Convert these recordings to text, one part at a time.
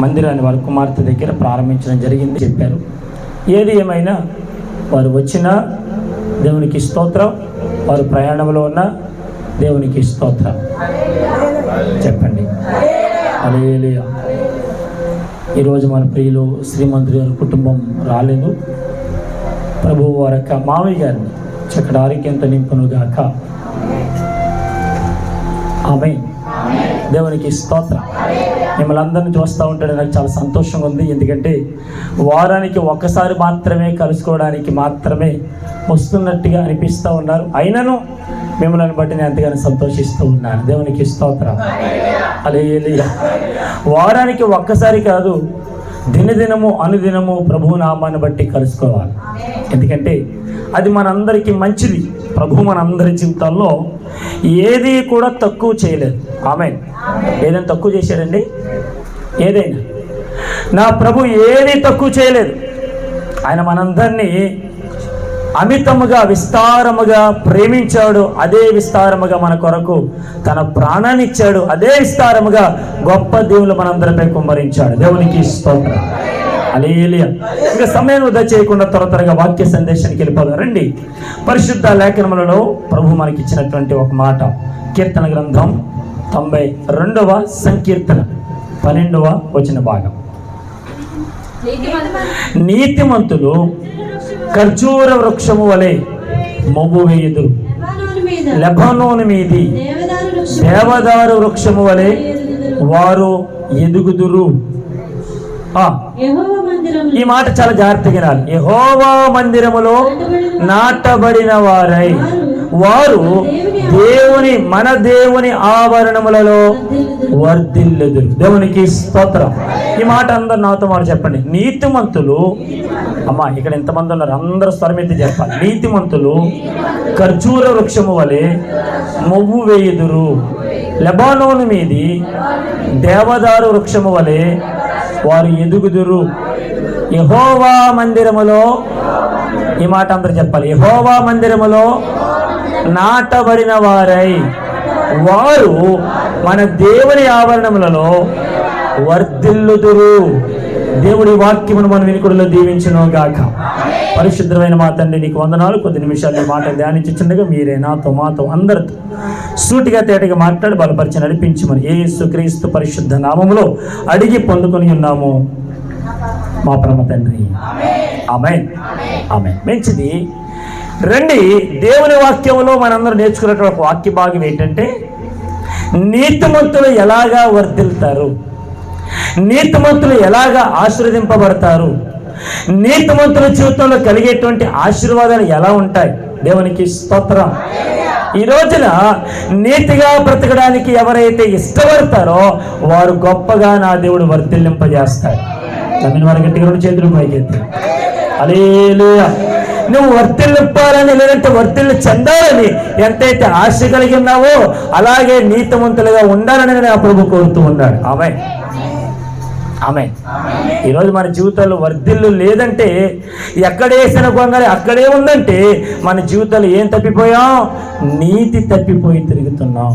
మందిరాన్ని వారి కుమార్తె దగ్గర ప్రారంభించడం జరిగింది చెప్పారు. ఏది ఏమైనా వారు వచ్చినా దేవునికి స్తోత్రం, వారు ప్రయాణంలో ఉన్న దేవునికి స్తోత్రం చెప్పండి. హల్లెలూయా. ఈరోజు మన ప్రియులు శ్రీమంతుడి గారి కుటుంబం రాలేదు. ప్రభువు వారి యొక్క మామయ్య గారిని చక్కటి ఆరోగ్యంతో నింపునుగాక. ఆమేన్. దేవునికి స్తోత్రం. మిమ్మల్ని అందరినీ చూస్తూ ఉంటే నాకు చాలా సంతోషంగా ఉంది. ఎందుకంటే వారానికి ఒక్కసారి మాత్రమే కలుసుకోవడానికి మాత్రమే వస్తున్నట్టుగా అనిపిస్తూ ఉన్నారు. అయినను మిమ్మల్ని బట్టి నేను ఎంతగానో సంతోషిస్తూ ఉన్నాను. దేవునికి స్తోత్రం. హల్లెలూయా. వారానికి ఒక్కసారి కాదు, దినదినము అనుదినము ప్రభువు నామాన్ని బట్టి కలుసుకోవాలి. ఎందుకంటే అది మనందరికీ మంచిది. ప్రభు మనందరి జీవితాల్లో ఏది కూడా తక్కువ చేయలేదు. ఆమేన్. ఏదైనా తక్కువ చేశాడండి? ఏదైనా నా ప్రభు ఏది తక్కువ చేయలేదు. ఆయన మనందరినీ అమితముగా విస్తారముగా ప్రేమించాడు. అదే విస్తారముగా మన కొరకు తన ప్రాణాన్ని ఇచ్చాడు. అదే విస్తారముగా గొప్ప దేవుళ్ళు మనందరిపై కుమ్మరించాడు. దేవునికి స్తోత్రం. హల్లెలూయా. ఇంకా సమయం వృధా చేయకుండా త్వరగా వాక్య సందేశానికి వెళ్ళిపోదాం రండి. పరిశుద్ధ లేఖనములలో ప్రభు మనకి ఇచ్చినటువంటి ఒక మాట, కీర్తన గ్రంథం 92వ సంకీర్తన 12వ వచన భాగం. నీతిమంతులు ఖర్జూర వృక్షము వలె మొవ్వు వేయుదురు, లెబానోను మీది దేవదారు వృక్షము వలె వారు ఎదుగుదురు. ఈ మాట చాలా జాగ్రత్తగా వినాలి. యెహోవా మందిరములో నాటబడిన వారై వారు మన దేవుని ఆవరణములలో వర్ధిల్లుదురు. దేవునికి స్తోత్రం. ఈ మాట అందరు నాతో మాట చెప్పండి. నీతిమంతులు, అమ్మా ఇక్కడ ఎంతమంది ఉన్నారు అందరూ స్వరమెత్తి చెప్పాలి. నీతిమంతులు ఖర్జూర వృక్షము వలె మొవ్వు వేయుదురు, లెబానోను మీది దేవదారు వృక్షము వలె వారు ఎదుగుదురు. యెహోవా మందిరములో, ఈ మాట అందరూ చెప్పాలి, యెహోవా మందిరములో నాటబడిన వారై వారు మన దేవుని ఆవరణములలో వర్ధిల్లుదురు. దేవుడి వాక్యమును మన వినికుడిలో దీవించును గాక. పరిశుద్ధమైన మా తండ్రి నీకు వందనాలు. కొద్ది నిమిషాలు మాట ధ్యానించుండగా మీరే నాతో మాతో అందరితో సూటిగా తేటగా మాట్లాడి బలపరిచి నడిపించమని యేసుక్రీస్తు పరిశుద్ధ నామములో అడిగి పొందుకొని ఉన్నాము మా పరమ తండ్రి. ఆమేన్. ఆమేన్. మంచిది. రండి, దేవుని వాక్యంలో మనందరూ నేర్చుకున్నటువంటి వాక్య భాగం ఏంటంటే నీతిమంతులు ఎలాగా వర్ధిల్తారు, నీతిమంతులు ఎలాగా ఆశీర్వదింపబడతారు, నీతిమంతుల జీవితంలో కలిగేటువంటి ఆశీర్వాదాలు ఎలా ఉంటాయి. దేవునికి స్తోత్రం. ఈ రోజున నీతిగా బ్రతకడానికి ఎవరైతే ఇష్టపడతారో వారు గొప్పగా నా దేవుడు వర్ధిల్లింపజేస్తాడు. తమిళ వారి గట్టిగా రెండు చేతులు పైకెత్తి హల్లెలూయా. నువ్వు వర్ధిల్లింపాలని లేదంటే వర్ధిల్లు చెందాలని ఎంతైతే ఆశ కలిగి ఉన్నావో అలాగే నీతిమంతులుగా ఉండాలని నా ప్రభు కోరుతూ ఉన్నాడు. ఆమేన్. ఆమేన్. ఈరోజు మన జీవితాల్లో వర్ధిల్లు లేదంటే, ఎక్కడేసిన గొంగలి అక్కడే ఉందంటే మన జీవితాలు ఏం తప్పిపోయాం? నీతి తప్పిపోయి తిరుగుతున్నాం.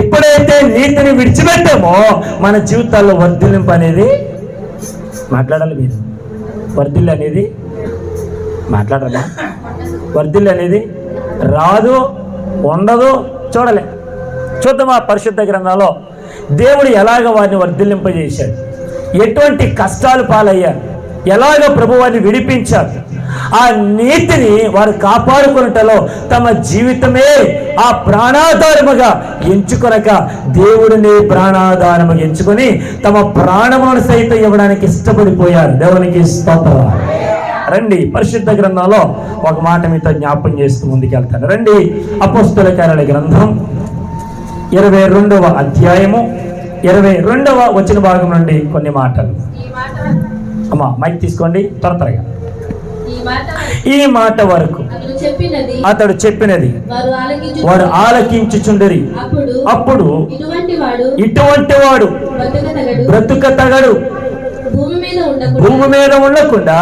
ఎప్పుడైతే నీతిని విడిచిపెట్టామో మన జీవితాల్లో వర్ధిల్లింపు అనేది, మాట్లాడాలి మీరు, వర్ధిల్లు అనేది మాట్లాడాలా? వర్ధిల్లు అనేది రాదు, ఉండదు. చూద్దాం ఆ పరిశుద్ధ గ్రంథాల్లో దేవుడు ఎలాగ వారిని వర్ధిల్లింపజేశాడు, ఎటువంటి కష్టాలు పాలయ్యారు, ఎలాగ ప్రభు వారిని విడిపించారు. ఆ నీతిని వారు కాపాడుకున్నటలో తమ జీవితమే ఆ ప్రాణాధారముగా ఎంచుకొనక దేవుడిని ప్రాణాధారముగా ఎంచుకొని తమ ప్రాణమును సైతం ఇవ్వడానికి ఇష్టపడిపోయారు. దేవునికి స్తోత్రం. రండి, పరిశుద్ధ గ్రంథంలో ఒక మాట మీతో జ్ఞాపకం చేస్తూ ముందుకెళ్తాను. రండి, అపోస్తల కార్యాల గ్రంథం 22వ అధ్యాయము 22వ వచన భాగం నుండి కొన్ని మాటలు. అమ్మా మైక్ తీసుకోండి త్వరగా. ఈ మాట వరకు అతడు చెప్పినది వారు ఆలకించుచుండరి. అప్పుడు ఇటువంటి వాడు బ్రతుక తగడు, భూమి మీద ఉండకుండా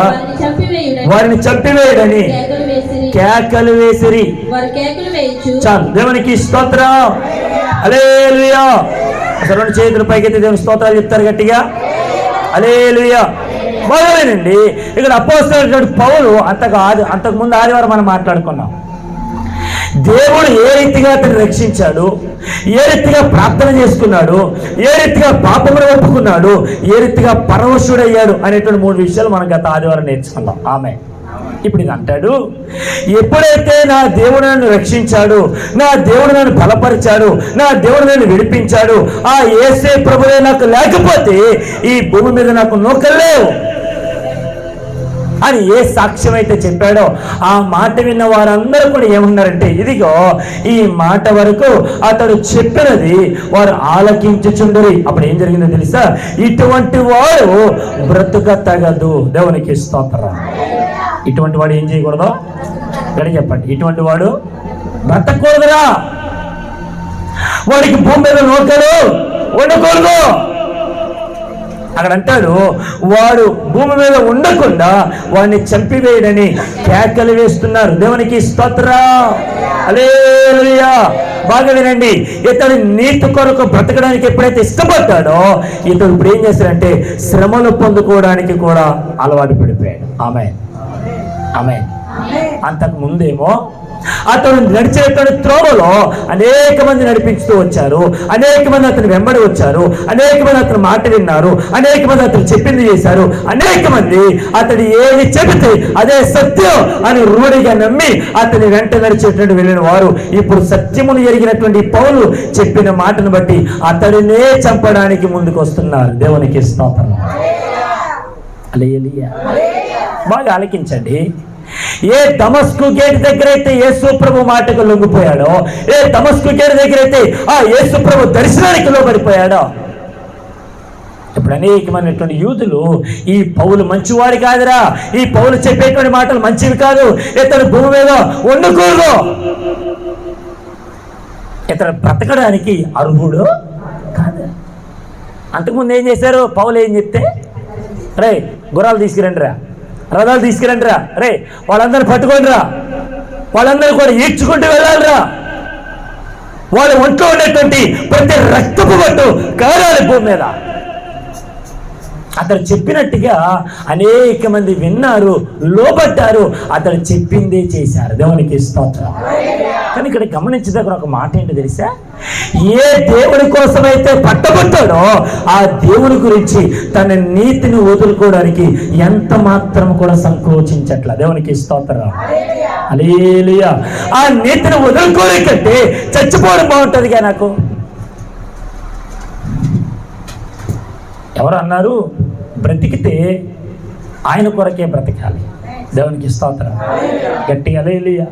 వారిని చంపివేయడని కేకలు వేసిరి. చాలు. దేవునికి స్తోత్రం. హల్లెలూయా. అసలు 2 చేతులు పైకెత్తి దేవుని స్తోత్రాలు చెప్తారు గట్టిగా. హల్లెలూయా. మొదలేనండి ఇక్కడ అపోస్తలుడైన పౌలు అంతకుముందు ఆదివారం మనం మాట్లాడుకున్నాం. దేవుడు ఏ రీతిగా అతన్ని రక్షించాడు, ఏ రీతిగా ప్రార్థన చేసుకున్నాడు, ఏ రీతిగా పాపమును ఒప్పుకున్నాడు, ఏ రీతిగా పరవశుడయ్యాడు అనేటువంటి 3 విషయాలు మనం గత ఆదివారం నేర్చుకున్నాం. ఆమె ఇప్పుడు ఇది అంటాడు, ఎప్పుడైతే నా దేవుడు నన్ను రక్షించాడు, నా దేవుడు నన్ను బలపరిచాడు, నా దేవుడు నన్ను విడిపించాడు, ఆ యేసే ప్రభువే నాకు లేకపోతే ఈ భూమి మీద నాకు నూకలేవు అని ఏ సాక్ష్యం అయితే చెప్పాడో ఆ మాట విన్న వారందరూ కూడా ఏమన్నారంటే, ఇదిగో ఈ మాట వరకు అతడు చెప్పినది వారు ఆలకించుచుండరి. అప్పుడు ఏం జరిగిందో తెలుసా? ఇటువంటి వాడు బ్రతుక తగదు. దేవునికి స్తోత్రం. ఇటువంటి వాడు ఏం చేయకూడదు గడి చెప్పండి. ఇటువంటి వాడు బ్రతకూడదురా, వాడికి భూమి మీద నూకలు ఉండకూడదు. అక్కడ అంటాడు, వాడు భూమి మీద ఉండకుండా వాడిని చంపివేయడని కేకలు వేస్తున్నారు. దేవునికి స్తోత్రం. హల్లెలూయా. బాగా వినండి, ఇతడు నీతి కొరకు బ్రతకడానికి ఎప్పుడైతే ఇష్టపడ్డాడో ఇతడు ఇప్పుడు ఏం చేశాడంటే శ్రమలు పొందుకోవడానికి కూడా అలవాటు పడిపోయాడు. ఆమేన్ ఆమేన్. అంతకు ముందేమో అతడు నడిచేటువంటి త్రోవలో అనేక మంది నడిపించుతూ వచ్చారు, అనేక మంది అతను వెంబడి వచ్చారు, అనేక మంది అతను మాట విన్నారు, అనేక మంది అతను చెప్పింది చేశారు, అనేక మంది అతడు ఏది చెబితే అదే సత్యం అని రూఢిగా నమ్మి అతని వెంట నడిచేటువంటి వెళ్ళిన వారు ఇప్పుడు సత్యమును ఎరిగినటువంటి పౌలు చెప్పిన మాటను బట్టి అతడినే చంపడానికి ముందుకు వస్తున్నారు. దేవునికి స్తోత్రం. హల్లెలూయా. బాగా ఆలకించండి. ఏ దమస్కు గేట్ దగ్గర అయితే యేసు ప్రభు మాటకు లొంగిపోయాడో, ఏ దమస్కు గేట్ దగ్గర అయితే ఆ యేసు ప్రభు దర్శనానికి లోబడిపోయాడో, ఇప్పుడు అనేకమైనటువంటి యూదులు ఈ పౌలు మంచివాడు కాదురా, ఈ పౌలు చెప్పేటువంటి మాటలు మంచివి కాదు, ఇతడు భూమి మీద ఉండకూడదు, ఇతడు బ్రతకడానికి అర్హుడు కాదు. అంతకుముందు ఏం చేశారు? పౌలు ఏం చెప్తే, రే గుర్రాలు తీసుకురండి రా, రథాలు తీసుకురండి రా, రే వాళ్ళందరూ పట్టుకోండి రా, వాళ్ళందరూ కూడా ఈడ్చుకుంటూ వెళ్ళాలిరా, వాళ్ళ ఒంట్లో ఉండేటువంటి ప్రతి రక్తపు పట్టు కారాలి భూమి మీద. అతడు చెప్పినట్టుగా అనేక మంది విన్నారు, లోబడ్డారు, అతడు చెప్పిందే చేశారు. దేవునికి స్తోత్రం. కానీ ఇక్కడ గమనించదగ్గర ఒక మాట ఏంటో తెలుసా? ఏ దేవుడి కోసమైతే పట్టబట్టాడో ఆ దేవుని గురించి తన నీతిని వదులుకోవడానికి ఎంత మాత్రం కూడా సంకోచించట్ల. దేవునికి స్తోత్రం. హల్లెలూయా. ఆ నీతిని వదులుకోవడం కంటే చచ్చిపోవడం బాగుంటుందిగా. నాకు ఎవరు అన్నారు? బ్రతికితే ఆయన కొరకే బ్రతకాలి. దేవునికి స్తోత్రం. గట్టిగా హల్లెలూయా.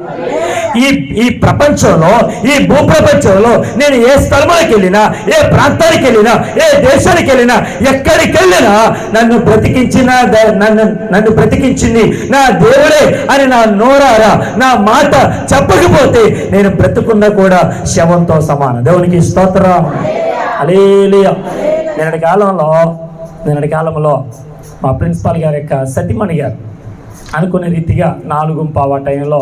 ఈ ప్రపంచంలో, ఈ భూప్రపంచంలో నేను ఏ స్థలంలోకి వెళ్ళినా, ఏ ప్రాంతానికి వెళ్ళినా, ఏ దేశానికి వెళ్ళినా, ఎక్కడికి వెళ్ళినా నన్ను బ్రతికించింది నా దేవుడే అని నా నోరారా నా మాట చెప్పకపోతే నేను బ్రతుకున్నా కూడా శవంతో సమానం. దేవునికి స్తోత్రం. హల్లెలూయా. నిన్నటి కాలంలో మా ప్రిన్సిపాల్ గారి యొక్క సతీమణి గారు అనుకునే రీతిగా 4:15 టైంలో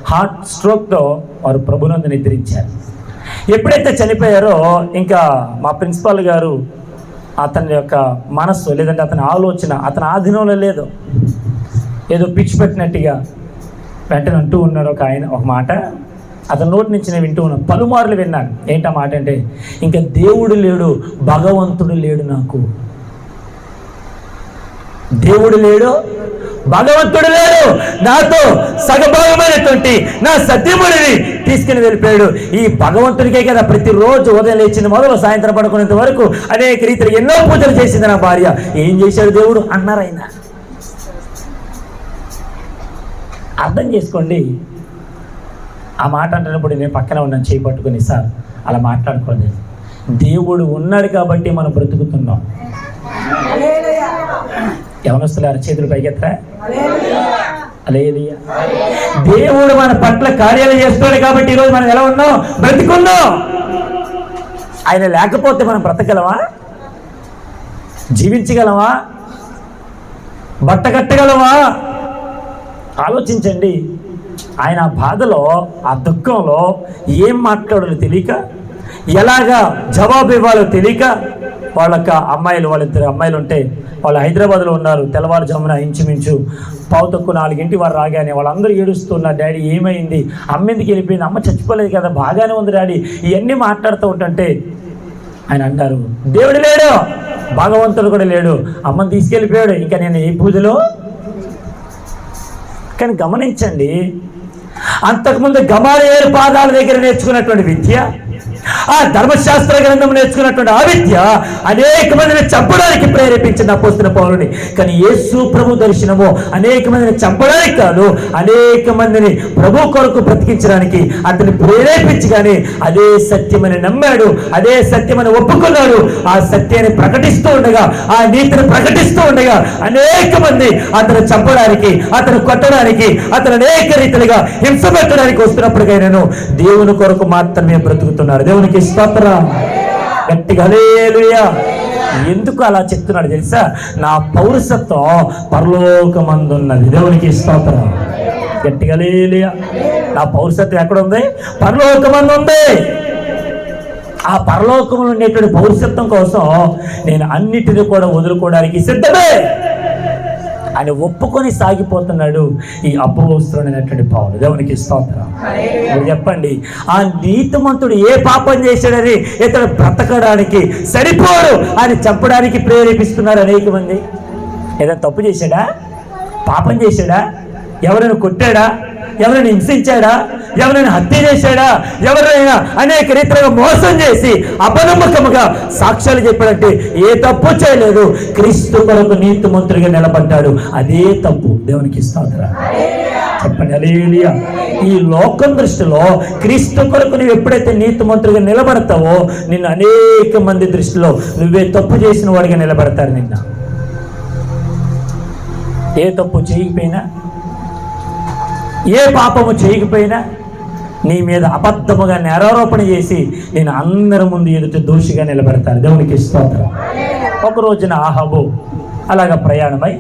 హార్ట్ స్ట్రోక్తో వారు ప్రభునందు నిద్రించారు. ఎప్పుడైతే చనిపోయారో ఇంకా మా ప్రిన్సిపాల్ గారు అతని యొక్క మనస్సు లేదంటే అతని ఆలోచన అతని ఆధీనంలో లేదు. ఏదో పిచ్చి పెట్టినట్టుగా వెంటనే అంటూ ఉన్నాడు ఒక మాట. అతని నోటి నుంచి నేను వింటూ ఉన్నాను, పలుమార్లు విన్నాను. ఏంటా మాట అంటే, ఇంకా దేవుడు లేడు, భగవంతుడు లేడు, నాకు దేవుడు లేడు, భగవంతుడు లేడు, నాతో సగభాగమైనటువంటి నా సత్యముడిని తీసుకుని వెళ్ళిపోయాడు. ఈ భగవంతుడికే కదా ప్రతిరోజు ఉదయం లేచిన మొదలు సాయంత్రం పడుకునేంత వరకు అనేక రీతిలో ఎన్నో పూజలు చేసింది నా భార్య. ఏం చేశాడు దేవుడు అన్నారు ఆయన. అర్థం చేసుకోండి. ఆ మాట అంటున్నప్పుడు నేను పక్కన ఉన్నాను, చేయి పట్టుకుని, సార్ అలా మాట్లాడుకోలేదు. దేవుడు ఉన్నాడు కాబట్టి మనం బ్రతుకుతున్నాం. యవనస్తులారు చేతులు పైకెత్తరా. హల్లెలూయా. దేవుడు మన పట్ల కార్యాలు చేస్తున్నాడు కాబట్టి ఈరోజు మనం ఎలా ఉన్నాం? బ్రతికున్నాం. ఆయన లేకపోతే మనం బ్రతకగలమా? జీవించగలమా? బట్ట కట్టగలమా? ఆలోచించండి. ఆయన ఆ బాధలో, ఆ దుఃఖంలో ఏం మాట్లాడాలో తెలియక, ఎలాగా జవాబు ఇవ్వాలో తెలియక వాళ్ళిద్దరు అమ్మాయిలు ఉంటే వాళ్ళు హైదరాబాద్లో ఉన్నారు. తెల్లవారుజామున ఇంచుమించు 3:45 వారు రాగానే వాళ్ళందరూ ఏడుస్తున్నారు, డాడీ ఏమైంది, అమ్మ ఎందుకు వెళ్ళిపోయింది, అమ్మ చచ్చిపోలేదు కదా, బాగానే ఉంది డాడీ, ఇవన్నీ మాట్లాడుతూ ఉంటుంటే ఆయన అన్నారు, దేవుడు లేడు, భగవంతుడు కూడా లేడు, అమ్మని తీసుకెళ్ళిపోయాడు, ఇంకా నేను ఏ పూజలో. కానీ గమనించండి, అంతకుముందు గమలీయేలు పాదాల దగ్గర నేర్చుకున్నటువంటి విద్య, ఆ ధర్మశాస్త్ర గ్రంథం నేర్చుకున్నటువంటి ఆ విద్య అనేక మందిని చంపడానికి ప్రేరేపించింది అపోస్తలుడైన పౌలుని. కానీ యేసు ప్రభు దర్శనము అనేక మందిని చంపడానికి కాదు, అనేక మందిని ప్రభు కొరకు బ్రతికించడానికి అతన్ని ప్రేరేపించగానే అదే సత్యమని నమ్మాడు, అదే సత్యమని ఒప్పుకున్నాడు. ఆ సత్యాన్ని ప్రకటిస్తూ ఉండగా, ఆ నీతిని ప్రకటిస్తూ ఉండగా అనేక మంది అతను చంపడానికి, అతను కొట్టడానికి, అతను అనేక రీతిలుగా హింస పెట్టడానికి వస్తున్నప్పటికైనాను దేవుని కొరకు మాత్రమే బ్రతుకుతున్నాడు. దేవునికి స్తోత్రం, గట్టిగా హల్లెలూయా. ఎందుకు అలా చెప్తున్నాడు తెలుసా? నా పౌరసత్వం పరలోకమందున్నది. దేవునికి స్తోత్రం, గట్టిగా హల్లెలూయా. నా పౌరసత్వం ఎక్కడ ఉంది? పరలోకమందు ఉంది. ఆ పరలోకంలో ఉండేటువంటి పౌరసత్వం కోసం నేను అన్నిటిని కూడా వదులుకోవడానికి సిద్ధమే అని ఒప్పుకొని సాగిపోతున్నాడు ఈ అపొస్తలుడైనటువంటి పౌలు. దేవునికి స్తోత్రం. చెప్పండి, ఆ నీతిమంతుడు ఏ పాపం చేశాడని ఇతడు బ్రతకడానికి సరిపోడు అని చంపడానికి ప్రేరేపిస్తున్నారు అనేక మంది. ఏదైనా తప్పు చేశాడా? పాపం చేశాడా? ఎవరైనా కొట్టాడా? ఎవరైనా హింసించాడా? ఎవరైనా హత్య చేశాడా? ఎవరైనా అనేక రీతిగా మోసం చేసి అపనమ్మకముగా సాక్ష్యాలు చెప్పాడంటే ఏ తప్పు చేయలేదు, క్రీస్తు కొరకు నీతిమంతుడిగా నిలబడ్డాడు, అదే తప్పు. దేవునికి స్తోత్రం, చెప్పండి హల్లెలూయా. ఈ లోకం దృష్టిలో క్రీస్తు కొరకు నువ్వు ఎప్పుడైతే నీతిమంతుడిగా నిలబడతావో నిన్ను అనేక మంది దృష్టిలో నువ్వే తప్పు చేసిన వాడిగా నిలబడతారు. నిన్న ఏ తప్పు చేయకపోయినా, ఏ పాపము చేయకపోయినా నీ మీద అబద్ధముగా నేరారోపణ చేసి నేను అందరి ముందు ఎదుటి దోషిగా నిలబెడతాను. దేవునికి స్తోత్రం. ఒక రోజున ఆహాబు అలాగా ప్రయాణమై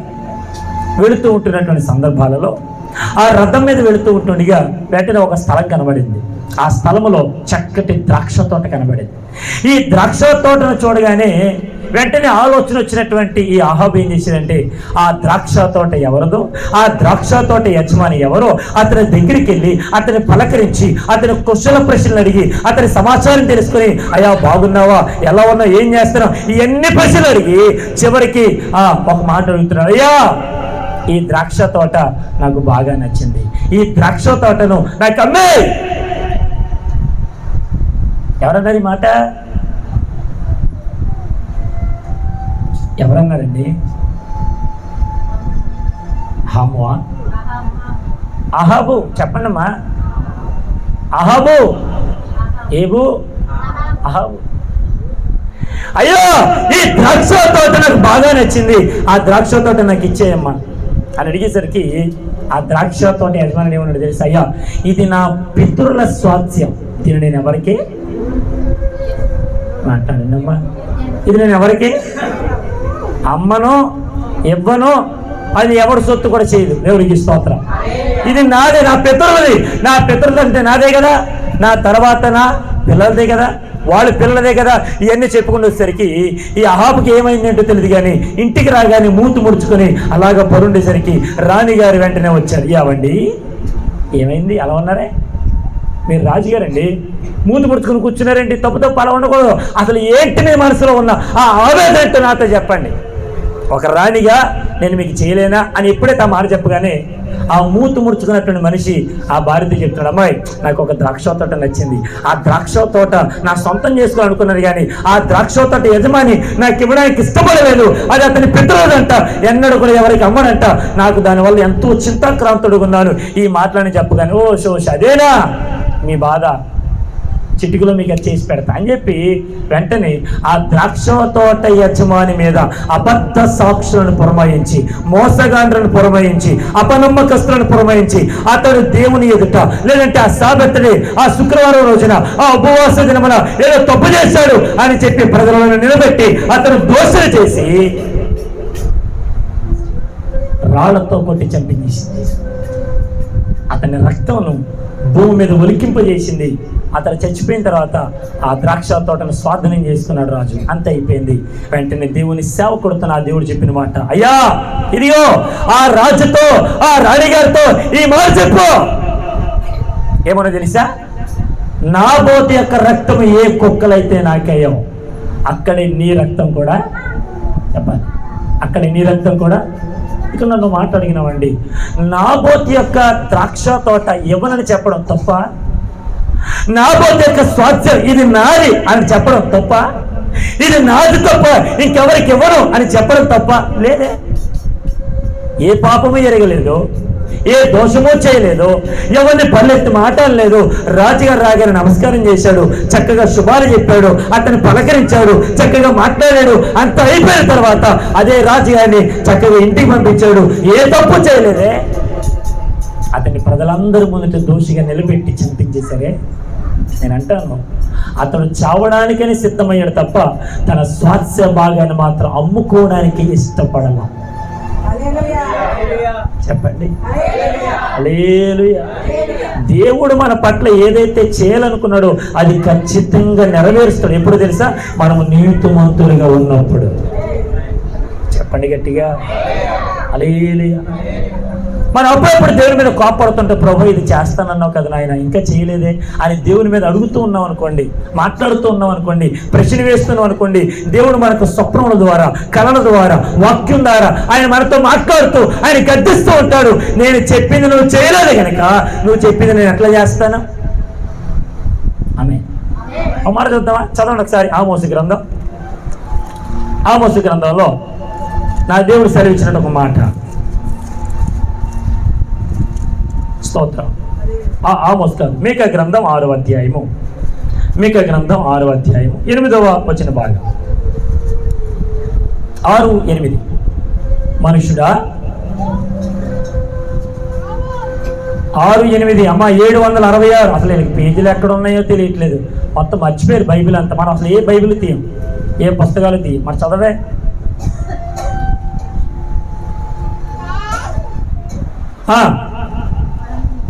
వెళుతూ ఉంటున్నటువంటి సందర్భాలలో ఆ రథం మీద వెళుతూ ఉంటుండగా వెంటనే ఒక స్థలం కనబడింది. ఆ స్థలములో చక్కటి ద్రాక్ష తోట కనబడింది. ఈ ద్రాక్ష తోటను చూడగానే వెంటనే ఆలోచన వచ్చినటువంటి ఈ ఆహాబు ఏం చేశాడంటే, ఆ ద్రాక్ష తోట ఎవరిదో, ఆ ద్రాక్ష తోట యజమాని ఎవరో అతని దగ్గరికి వెళ్ళి అతని పలకరించి అతని కుశల ప్రశ్నలు అడిగి అతని సమాచారం తెలుసుకొని, అయ్యా బాగున్నావా, ఎలా ఉన్నావు, ఏం చేస్తున్నావు, ఇవన్నీ ప్రశ్నలు అడిగి చివరికి ఒక మాట అడుగుతున్నాడు, అయ్యా ఈ ద్రాక్ష తోట నాకు బాగా నచ్చింది, ఈ ద్రాక్ష తోటను నాకు అమ్మే. ఎవరన్నారు ఈ మాట? ఎవరన్నారండి? హామువా? అహాబు చెప్పండమ్మా. అహాబు ఏబు అహాబు. అయ్యో ఈ ద్రాక్ష తోట నాకు బాగా నచ్చింది, ఆ ద్రాక్ష తోట నాకు ఇచ్చేయమ్మా అని అడిగేసరికి ఆ ద్రాక్ష తోట యజమాని ఏమన్నాడు తెలుసు? అయ్యా ఇది నా పితరుల స్వాస్థ్యం, దీన్ని నేను ఎవరికి మాట్లాడండమ్మా, ఇది నేను ఎవరికి అమ్మనో ఇవ్వనో, అది ఎవరి సొత్తు కూడా చేయదు. దేవుడికి స్తోత్రం. ఇది నాదే, నా పితరులది. నా పితరులు అంటే నాదే కదా, నా తర్వాత నా పిల్లలదే కదా, వాళ్ళ పిల్లలదే కదా. ఇవన్నీ చెప్పుకుంటూ వచ్చేసరికి ఈ అహాబుకి ఏమైందంటో తెలియదు, కానీ ఇంటికి రాగానే మూతి ముడుచుకొని అలాగా పరుండేసరికి రాణిగారు వెంటనే వచ్చారు. ఏవండి ఏమైంది, అలా ఉన్నారే, మీరు రాజుగారండి, మూతి ముడుచుకుని కూర్చున్నారేంటి, తప్పు అలా ఉండకూడదు, అసలు ఏంటి మీ మనసులో ఉన్న ఆ ఆవేదన ఏంటో నాతో చెప్పండి. ఒక రాణిగా నేను మీకు చేయలేనా అని ఎప్పుడైతే ఆ మాట చెప్పగానే ఆ మూతి ముడుచుకున్నటువంటి మనిషి ఆ భార్యతో చెప్తున్నాడు, అమ్మాయి నాకు ఒక ద్రాక్ష తోట నచ్చింది, ఆ ద్రాక్ష తోట నా సొంతం చేసుకోవాలనుకున్నాను, కానీ ఆ ద్రాక్ష తోట యజమాని నాకు ఇవ్వడానికి ఇష్టపడలేదు, అది అతని పితరులంట, ఎన్నడూ కూడా ఎవరికి అమ్మడంట, నాకు దానివల్ల ఎంతో చింతాక్రాంతుడుగా ఉన్నాను. ఈ మాటలని చెప్పగానే ఓ షోష్ అదేనా మీ బాధ, చిటికలో మీకు అది చేసి పెడతా అని చెప్పి వెంటనే ఆ ద్రాక్ష తోట యజమాని మీద అబద్ధ సాక్షులను పురమాయించి, మోసగాండ్రను పురమాయించి, అపనమ్మకస్తులను పురమాయించి అతడు దేవుని ఎదుట, లేదంటే ఆ సాబెత్తడే ఆ శుక్రవారం రోజున ఆ ఉపవాస దినమున ఏదో తప్పు చేశాడు అని చెప్పి ప్రజలను నిలబెట్టి అతను దోషులు చేసి రాళ్లతో కొట్టి చంపించేసింది. అతని రక్తమును భూమి మీద ఒలికింపజేసింది. అతను చచ్చిపోయిన తర్వాత ఆ ద్రాక్ష తోటను స్వాధీనం చేసుకున్నాడు రాజు. అంతే అయిపోయింది. వెంటనే దేవుని సేవకుడితో ఆ దేవుడు చెప్పిన మాట, అయ్యా ఇదిగో ఆ రాజుతో ఆ రాణిగారితో ఈ మాట చెప్పు. ఏమన్నా తెలుసా? నాబోతు యొక్క రక్తం ఏ కుక్కలైతే నాకేయమో అక్కడే నీ రక్తం కూడా చెప్పాలి. అక్కడే నీ రక్తం కూడా. ఇక నన్ను మాట అడిగినామండి, నాబోతు యొక్క ద్రాక్ష తోట ఇవ్వనని చెప్పడం తప్ప? నాబోతు యొక్క స్వాస్థ్యం ఇది నాది అని చెప్పడం తప్ప? ఇది నాది తప్ప ఇంకెవరికి ఇవ్వను అని చెప్పడం తప్ప? లేదే. ఏ పాపము ఎరగలేదు, ఏ దోషమో చేయలేదు, ఎవరిని పల్లెత్తి మాట్లాడలేదు. రాజుగారు రాగానే నమస్కారం చేశాడు, చక్కగా శుభాలు చెప్పాడు, అతన్ని పలకరించాడు, చక్కగా మాట్లాడాడు. అంత అయిపోయిన తర్వాత అదే రాజుగారిని చక్కగా ఇంటికి పంపించాడు. ఏ తప్పు చేయలేదే. అతన్ని ప్రజలందరి ముందు దోషిగా నిలబెట్టి చింతించేసరే. నేను అంటాను, అతడు చావడానికని సిద్ధమయ్యాడు తప్ప తన స్వాస్థ్య భాగాన్ని మాత్రం అమ్ముకోవడానికి ఇష్టపడాల. చెప్పండి హల్లెలూయా. దేవుడు మన పట్ల ఏదైతే చేయాలనుకున్నాడో అది ఖచ్చితంగా నెరవేరుస్తాడు. ఎప్పుడు తెలుసా? మనము నీతిమంతులుగా ఉన్నప్పుడు. చెప్పండి గట్టిగా హల్లెలూయా. మనం అప్పుడప్పుడు దేవుని మీద కోపడుతుంటే, ప్రభు ఇది చేస్తానన్నావు కదా నాయన, ఇంకా చేయలేదే అని దేవుని మీద అడుగుతూ ఉన్నాం అనుకోండి, మాట్లాడుతూ ఉన్నాం అనుకోండి, ప్రశ్న వేస్తున్నాం అనుకోండి, దేవుడు మనకు స్వప్నముల ద్వారా, కళల ద్వారా, వాక్యం ద్వారా ఆయన మనతో మాట్లాడుతూ ఆయన గద్దిస్తూ ఉంటాడు. నేను చెప్పింది నువ్వు చేయలేదు కనుక నువ్వు చెప్పింది నేను ఎట్లా చేస్తాను? ఆమె ఒక మాట చూద్దామా? చదవండి ఒకసారి ఆమోసు గ్రంథంలో నా దేవుడు సెలవిచ్చినట్టు ఒక మాట. స్తోత్రం. ఆమోస్ కాదు, మీకా గ్రంథం 6వ అధ్యాయము. మీకా గ్రంథం 6వ అధ్యాయము 8వ వచన భాగం. 6:8. మనుషుడా 6:8. అమ్మ 766. అసలు వీళ్ళకి పేజీలు ఎక్కడ ఉన్నాయో తెలియట్లేదు. మొత్తం మర్చిపోయారు బైబిల్ అంతా. మనం అసలు ఏ బైబిల్ తీయం, ఏ పుస్తకాలు తీయం. మరి చదవే.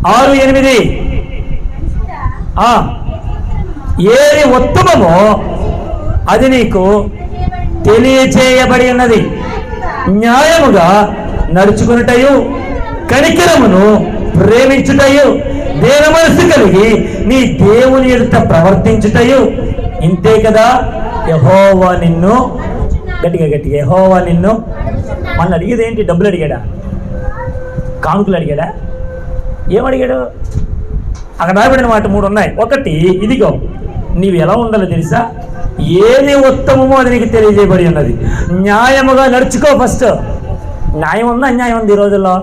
6:8. ఏది ఉత్తమమో అది నీకు తెలియచేయబడి ఉన్నది. న్యాయముగా నడుచుకున్నటయు, కనికరమును ప్రేమించుటయు, దేన మనసు కలిగి నీ దేవుని ఎదుట ప్రవర్తించుటయు ఇంతే కదా. యెహోవా నిన్ను గట్టిగా యెహోవా నిన్ను. మన అడిగేది ఏంటి? డబ్బులు అడిగాడా? కానుకలు అడిగాడా? ఏమడిగాడు? అక్కడ రాబడిన మాట 3 ఉన్నాయి. ఒకటి, ఇదిగో నీవు ఎలా ఉండాలో తెలుసా? ఏది ఉత్తమమో అది నీకు తెలియజేయబడి ఉన్నది. న్యాయముగా నడుచుకో. ఫస్ట్ న్యాయం ఉందా అన్యాయం ఉంది ఈ రోజుల్లో?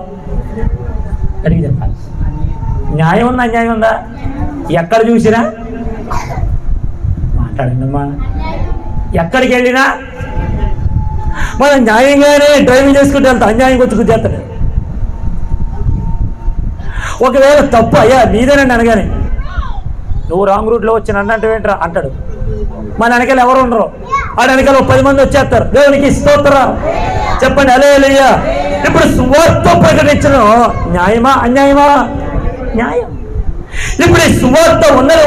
అడిగి చెప్పాలి. న్యాయం ఉందా అన్యాయం ఉందా? ఎక్కడ చూసినా మాట్లాడండమ్మా. ఎక్కడికి వెళ్ళినా మనం న్యాయంగానే డ్రైవింగ్ చేసుకుంటే వెళ్తాం, అన్యాయం వచ్చి గుద్దేస్తాడు. ఒకవేళ తప్పు అయ్యా నీదేనండి అనగానే, నువ్వు రాంగ్ రూట్లో వచ్చిన అంటే ఏంట్రా అంటాడు. మన వెనకాల ఎవరు ఉండరు, ఆడ వెనకాల 10 మంది వచ్చేస్తారు. దేవునికి స్తోత్రం చెప్పండి హల్లెలూయా. ఇప్పుడు సువార్త ప్రకటించడం న్యాయమా అన్యాయమా? న్యాయం. ఇప్పుడు ఈ సువార్త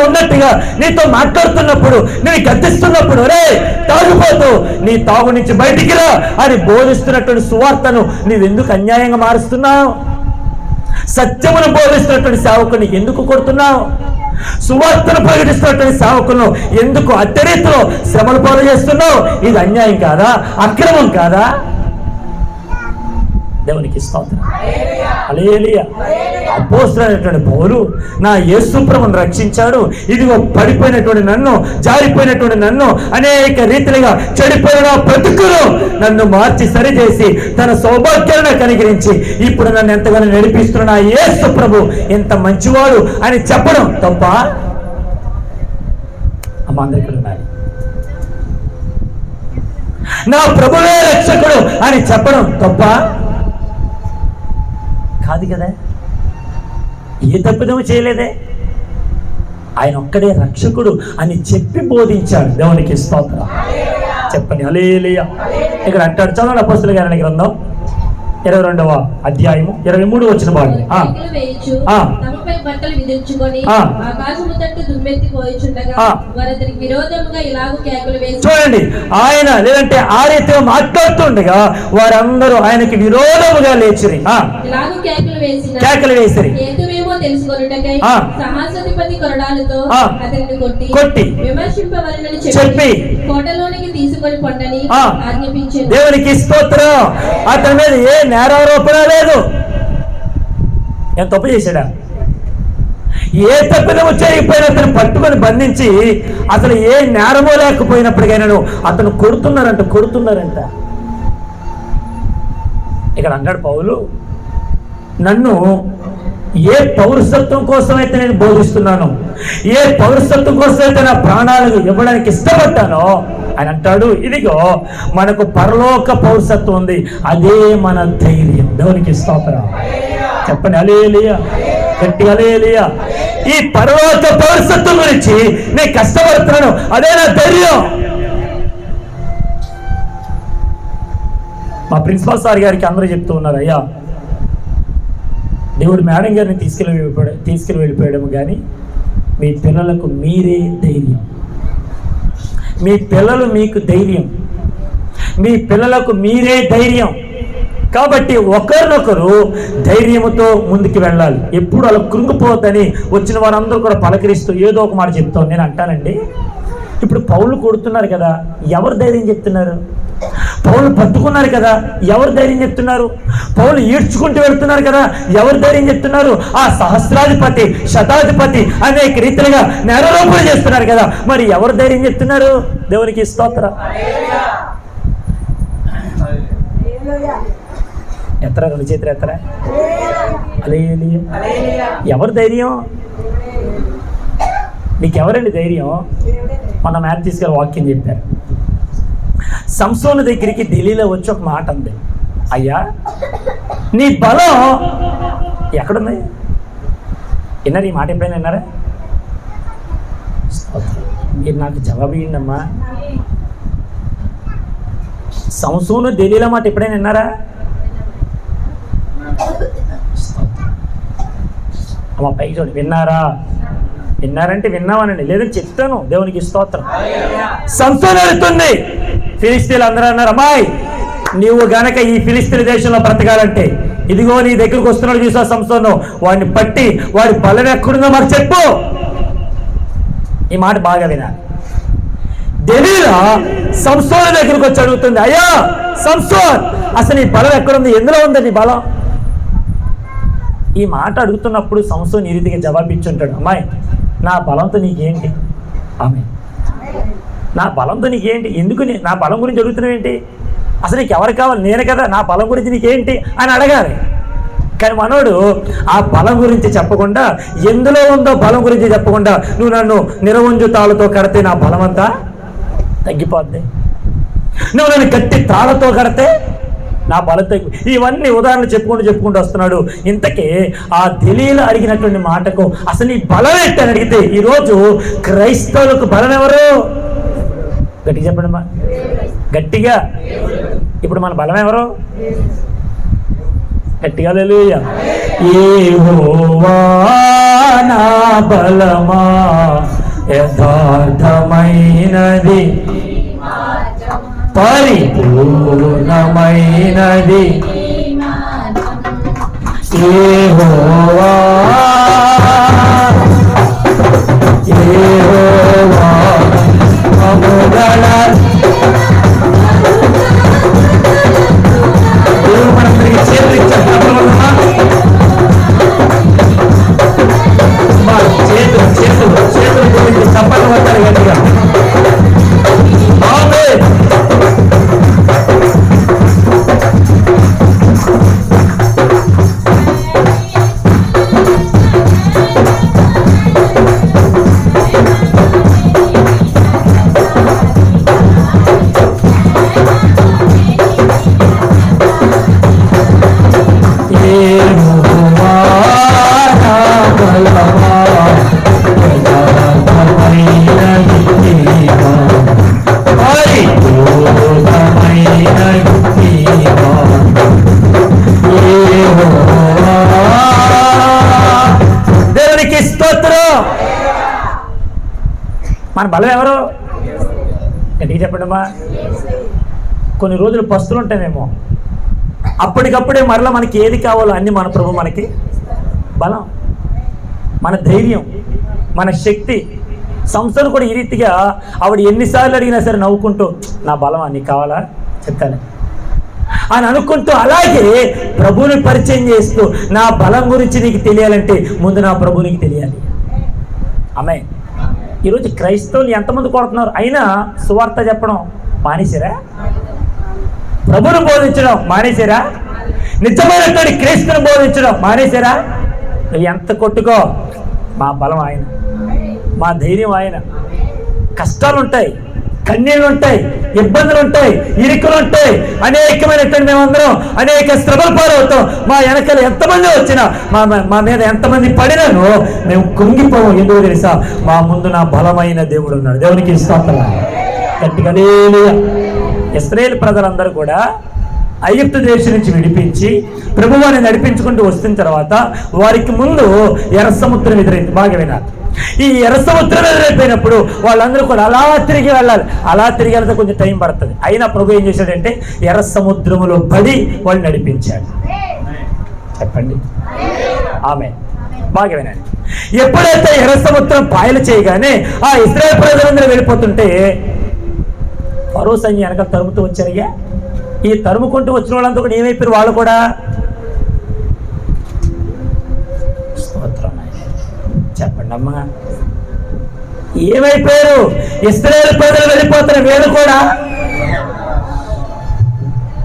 ఉన్నట్టుగా నీతో మాట్లాడుతున్నప్పుడు, నేను గద్దిస్తున్నప్పుడు, రే తాగుపోతూ నీ తాగు నుంచి బయటికి రా అని బోధిస్తున్నటువంటి సువార్తను నీవెందుకు అన్యాయంగా మారుస్తున్నావు? సత్యమును బోధిస్తున్నటువంటి సేవకుని ఎందుకు కొడుతున్నావు? సువార్తను ప్రకటిస్తున్నటువంటి సేవకులను ఎందుకు అత్యరీతిలో శ్రమలు పాలు చేస్తున్నావు? ఇది అన్యాయం కాదా? అక్రమం కాదా? దేవునికి స్తోత్రం హల్లెలూయా. అపోస్తలుడైనటువంటి పౌలు నా యేసు ప్రభువును రక్షించాడు, ఇదిగో పడిపోయినటువంటి నన్ను, జారిపోయినటువంటి నన్ను, అనేక రీతిలుగా చెడిపోయిన బ్రతుకును నన్ను మార్చి సరిచేసి తన సౌభాగ్యాలను కనికరించి ఇప్పుడు నన్ను ఎంతగానో నడిపిస్తున్న నా యేసు ప్రభు ఎంత మంచివాడు అని చెప్పడం తప్ప? అమ్మ అందరికీ ఉన్నారు. నా ప్రభువే రక్షకుడు అని చెప్పడం తప్ప కాదు కదా. ఏ తప్పిదము చేయలేదే. ఆయన ఒక్కడే రక్షకుడు అని చెప్పి బోధించాడు. దేవునికి స్తోత్రం చెప్పండి హల్లెలూయా. ఇక్కడ అంటాడు, చదవండి అపోస్తలుల గ్రంథం 22వ అధ్యాయము 23 వచ్చిన భాగం. కేకలు వేయుచు తమపై బట్టలు విదిల్చుకొని ఆకాశము తట్టు దుమ్మెత్తిపోయుచుండగా వారు అతనికి విరోధముగా ఇలాగూ కేకలు వేసి, చూడండి, ఆయన లేదంటే ఆ రీతిగా మాట్లాడుతుండగా వారందరూ ఆయనకి విరోధముగా లేచిరి, ఇలాగూ కేకలు వేసిరి. హేతువేమో తెలుసుకొనుటకై సహస్రాధిపతి కొరడాలతో అతనిని కొట్టి విమర్శింపవలెనని చెప్పి కోటలోనికి తీసుకొని పొండని ఆజ్ఞాపించారు. దేవునికి స్తోత్రం. అతని మీద ఏ నేరారోపణ లేదు. ఎంత తప్పు చేశాడా? ఏ తప్పిదము చేయకపోయినా అతను పట్టుకొని బంధించి అసలు ఏ నేరమో లేకపోయినప్పటికైనా అతను కొడుతున్నారంట. ఇక్కడ అన్నాడు పౌలు, నన్ను ఏ పౌరసత్వం కోసం అయితే నేను బోధిస్తున్నాను, ఏ పౌరసత్వం కోసం అయితే నా ప్రాణాలను ఇవ్వడానికి ఇష్టపడ్డానో ఆయన అంటాడు, ఇదిగో మనకు పరలోక పౌరసత్వం ఉంది, అదే మన ధైర్యం. దేవునికి స్తోత్రం చెప్పండి. హల్లెలూయా, గట్టిగా హల్లెలూయా. ఈ పరలోక పౌరసత్వం గురించి నేను కష్టపడుతున్నాను, అదే నా ధైర్యం. మా ప్రిన్సిపల్ సార్ గారికి అందరూ చెప్తూ ఉన్నారు, అయ్యా దేవుడు మేడం గారిని తీసుకెళ్ళి వెళ్ళిపోయాడము, కానీ మీ పిల్లలకు మీరే ధైర్యం. మీ పిల్లలు మీకు ధైర్యం, మీ పిల్లలకు మీరే ధైర్యం. కాబట్టి ఒకరినొకరు ధైర్యంతో ముందుకు వెళ్ళాలి. ఎప్పుడు అలా కృంగిపోవద్దని వచ్చిన వారందరూ కూడా పలకరిస్తూ ఏదో ఒక మాట చెప్తాం. నేను అంటానండి, ఇప్పుడు పౌలు కొడుతున్నారు కదా, ఎవరు ధైర్యం చెప్తున్నారు? పౌలు పట్టుకున్నారు కదా, ఎవరు ధైర్యం చెప్తున్నారు? పౌలు ఈడ్చుకుంటూ వెళ్తున్నారు కదా, ఎవరు ధైర్యం చెప్తున్నారు? ఆ సహస్రాధిపతి, శతాధిపతి అనేక రీతిలుగా నేరారోపణ చేస్తున్నారు కదా, మరి ఎవరు ధైర్యం చెప్తున్నారు? దేవునికి స్తోత్రం. ఎత్తరా, రెండు చేతులు ఎత్తరా. హల్లెలూయా. ఎవరు ధైర్యం? నీకెవరండి ధైర్యం? మన మ్యాథ్ తీసుకెళ్ళి వాక్యం చెప్పారు. సంసోను దగ్గరికి ఢిల్లీలో వచ్చి ఒక మాట ఉంది, అయ్యా నీ బలం ఎక్కడుంది? విన్నారు ఈ మాట? ఎప్పుడైనా విన్నారా? మీరు నాకు జవాబు ఇవ్వండమ్మా. సంసోను ఢిల్లీలో మాట ఎప్పుడైనా విన్నారా? అమ్మ పైకి చూడండి. విన్నారంటే విన్నామనండి, లేదని చెప్తాను. దేవునికి స్తోత్రం. సంసోను వెళుతుంది, ఫిలిస్తీన్లు అందరూ అన్నారు, అమ్మాయి నీవు గనక ఈ ఫిలిస్తీన్ దేశంలో బ్రతకాలంటే ఇదిగో నీ దగ్గరకు వస్తున్నాడు చూసా సంసోను, వాడిని పట్టి వాడి బలం ఎక్కడుందో మాకు చెప్పు. ఈ మాట బాగా వినాలి. దెలీలా సంసోను దగ్గరకు వచ్చి అడుగుతుంది, అయ్యా సంసోన్, అసలు నీ బలం ఎక్కడుంది? ఎందులో ఉంది నీ బలం? ఈ మాట అడుగుతున్నప్పుడు సంసోను ఈ రీతిగా జవాబిచ్చుంటాడు, అమ్మాయి నా బలంతో నీకేంటి? ఆమె నా బలంతో నీకేంటి? ఎందుకు నా బలం గురించి అడుగుతున్నావేంటి? అసలు నీకు ఎవరు కావాలి? నేను కదా, నా బలం గురించి నీకేంటి అని అడగాలి. కానీ మనోడు ఆ బలం గురించి చెప్పకుండా, ఎందులో ఉందో బలం గురించి చెప్పకుండా, నువ్వు నన్ను నిరవంజు కడితే నా బలం అంతా తగ్గిపోద్ది, నువ్వు నన్ను గట్టి తాళతో కడితే నా బలం తగ్గి, ఇవన్నీ ఉదాహరణలు చెప్పుకుంటూ వస్తున్నాడు. ఇంతకీ ఆ దెలీలా అడిగినటువంటి మాటకు అసలు నీ బలం ఏంటి అని అడిగితే, ఈరోజు క్రైస్తవులకు బలం ఎవరు? గట్టిగా చెప్పండి అమ్మా, గట్టిగా. ఇప్పుడు మన బలం ఎవరు? గట్టిగా హల్లెలూయా. యెహోవా నా బలమా, యథార్థమైనది, పరిపూర్ణమైనది, యెహోవా యెహోవా మముగల. దేవుడు మనందరికీ చేతులు ఇచ్చారు. చేతులు గురించి చప్పట్లు పట్టాలి గట్టిగా. మన బలం ఎవరు? ఎందుకు చెప్పండమ్మా? కొన్ని రోజులు పస్తులు ఉంటామేమో, అప్పటికప్పుడే మరలా మనకి ఏది కావాలో అన్ని మన ప్రభు మనకి బలం, మన ధైర్యం, మన శక్తి. సంస్థలు కూడా ఈ రీతిగా ఆవిడ ఎన్నిసార్లు అడిగినా సరే నవ్వుకుంటూ, నా బలం నీకు కావాలా చెప్తాను అని అనుకుంటూ, అలాగే ప్రభువుని పరిచయం చేస్తూ, నా బలం గురించి నీకు తెలియాలంటే ముందు నా ప్రభు నీకు తెలియాలి. ఆమేన్. ఈరోజు క్రైస్తవులు ఎంతమంది కొడుతున్నారు, అయినా సువార్త చెప్పడం మానేశారా? ప్రభువును బోధించడం మానేశారా? నిజమైనటువంటి క్రీస్తుని బోధించడం మానేశారా? నువ్వు ఎంత కొట్టుకో, మా బలం ఆయన, మా ధైర్యం ఆయన. కష్టాలు ఉంటాయి, కన్నీళ్ళు ఉంటాయి, ఇబ్బందులు ఉంటాయి, ఇరుకులు ఉంటాయి, అనేకమైనటువంటి మేమందరం అనేక శ్రమలు పాలవుతాం. మా వెనకాల ఎంతమంది వచ్చినా, మా మీద ఎంతమంది పడినాను మేము కుంగిపోము. ఎందుకు తెలుసా? మా ముందు నా బలమైన దేవుడు ఉన్నాడు. దేవునికి స్తోత్రం. గట్టిగా హల్లెలూయా. ఇశ్రాయేలు ప్రజలందరూ కూడా ఐగుప్తు దేశం నుంచి విడిపించి ప్రభువాన్ని నడిపించుకుంటూ వస్తున్న తర్వాత వారికి ముందు ఎర్ర సముద్రం ఎదురైంది. బాగా వినాలి. ఈ ఎర్ర సముద్రం ఎదురైపోయినప్పుడు వాళ్ళందరూ కూడా అలా తిరిగి వెళ్ళాలి. అలా తిరిగి వెళ్తే కొంచెం టైం పడుతుంది. అయినా ప్రభు ఏం చేశాడంటే ఎర్ర సముద్రములో పడి వాళ్ళు నడిపించాడు. చెప్పండి ఆమె. బాగా వినండి. ఎప్పుడైతే ఎర్ర సముద్రం పాయలు చేయగానే ఆ ఇశ్రాయేలు ప్రజలందరూ వెళ్ళిపోతుంటే ఫరో సైన్యం వెనక తరుముతూ వచ్చారుగా. ఈ తరుముకుంటూ వచ్చిన వాళ్ళంతా కూడా ఏమైపోయారు? వాళ్ళు కూడా స్తోత్రం. చెప్పండి అమ్మా, ఏమైపోయారు? ఇశ్రాయేలు ప్రజలు వెళ్ళిపోతారు, వీళ్ళు కూడా.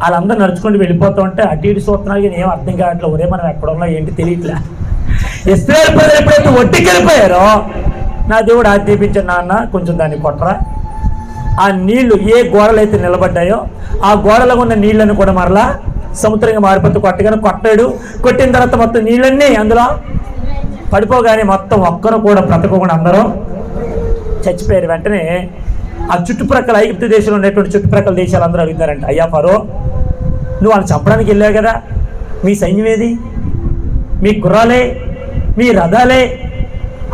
వాళ్ళందరూ నడుచుకుంటూ వెళ్ళిపోతూ ఉంటే అటు ఇటు సూత్రాలు ఏం అర్థం కావట్లేదు. ఒరే మనం ఎక్కడంలో ఏంటి తెలియట్లే. ఇశ్రాయేలు ప్రజలు ఎప్పుడైతే ఒడ్డుకి వెళ్ళిపోయారో, నా దేవుడు ఆజ్ఞాపించాడు, నాన్న కొంచెం దాన్ని కొట్టరా. ఆ నీళ్లు ఏ గోడలు అయితే నిలబడ్డాయో ఆ గోడలో ఉన్న నీళ్లను కూడా మరలా సముద్రంగా మారిపోతూ కొట్టాడు. కొట్టిన తర్వాత మొత్తం నీళ్ళన్నీ అందులో పడిపోగానే మొత్తం ఒక్కరు కూడా బ్రతకకుండా అందరూ చచ్చిపోయారు. వెంటనే ఆ చుట్టుప్రక్కల ఐగుప్తు దేశంలో ఉండేటువంటి చుట్టుప్రక్కల దేశాలు అందరూ అడుగుతారంట, అయ్యా ఫరో, నువ్వు వాళ్ళని చంపడానికి వెళ్ళావు కదా, మీ సైన్యం ఏది? మీ గుర్రాలే, మీ రథాలే,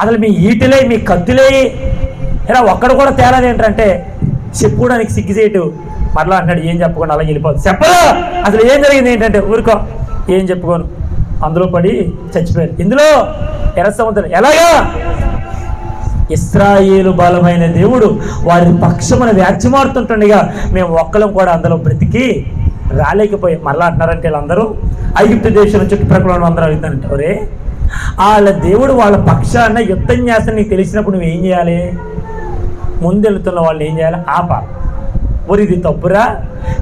అసలు మీ ఈటలే, మీ కత్తులే, ఇలా ఒక్కడ కూడా తేలాది ఏంటంటే చెప్పుకోవడానికి సిగ్గుసేటు. మరలా అంటాడు, ఏం చెప్పకుండా అలా వెళ్ళిపోతుంది. చెప్పరా అసలు ఏం జరిగింది ఏంటంటే, ఊరుకో ఏం చెప్పుకోను, అందులో పడి చచ్చిపోయారు. ఇందులో ఎర్ర సముద్రం. ఎలాగా? ఇశ్రాయేలు బలమైన దేవుడు వారి పక్షమున వ్యాజ్యమాడుతుంటుండగా మేము ఒక్కలం కూడా అందులో బ్రతికి రాలేకపోయాం. మరలా అంటున్నారంటే వీళ్ళందరూ ఐగుప్తు దేశంలో చుట్టుప్రక్కల అందరూ అడుగుతానంటే, ఒరే వాళ్ళ దేవుడు వాళ్ళ పక్షాన యుద్ధం చేస్తాను నీకు తెలిసినప్పుడు నువ్వేం చేయాలి? ముందెళ్తున్న వాళ్ళని ఏం చేయాలి? ఆపాలి. మరి ఇది తప్పురా?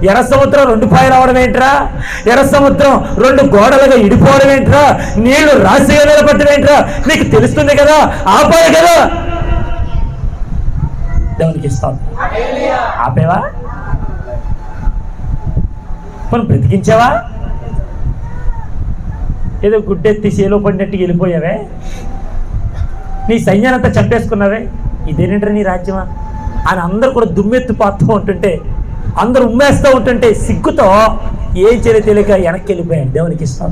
ఎర్ర సముద్రం 2 పాయలు అవడం ఏంట్రా? ఎర్ర సముద్రం 2 గోడలుగా ఇడిపోవడం ఏంట్రా? నీళ్లు రాశిగా నిలబట్టడం ఏంట్రా? నీకు తెలుస్తుంది కదా, ఆపాలి కదా. దేవునికి ఇస్తాను. ఆపేవా? మనం బ్రతికించావా? ఏదో గుడ్డెత్తి చేలో పడినట్టుగా వెళ్ళిపోయావే, నీ సైన్యానంతా చంపేసుకున్నావే, ఇదేంటంటే నీ రాజ్యమా అని అందరూ కూడా దుమ్మెత్తి పాతూ ఉంటుంటే, అందరూ ఉమ్మేస్తూ ఉంటుంటే సిగ్గుతో ఏం చేయలే తెలియక వెనక్కి వెళ్ళిపోయాడు. దేవునికి ఇస్తాం.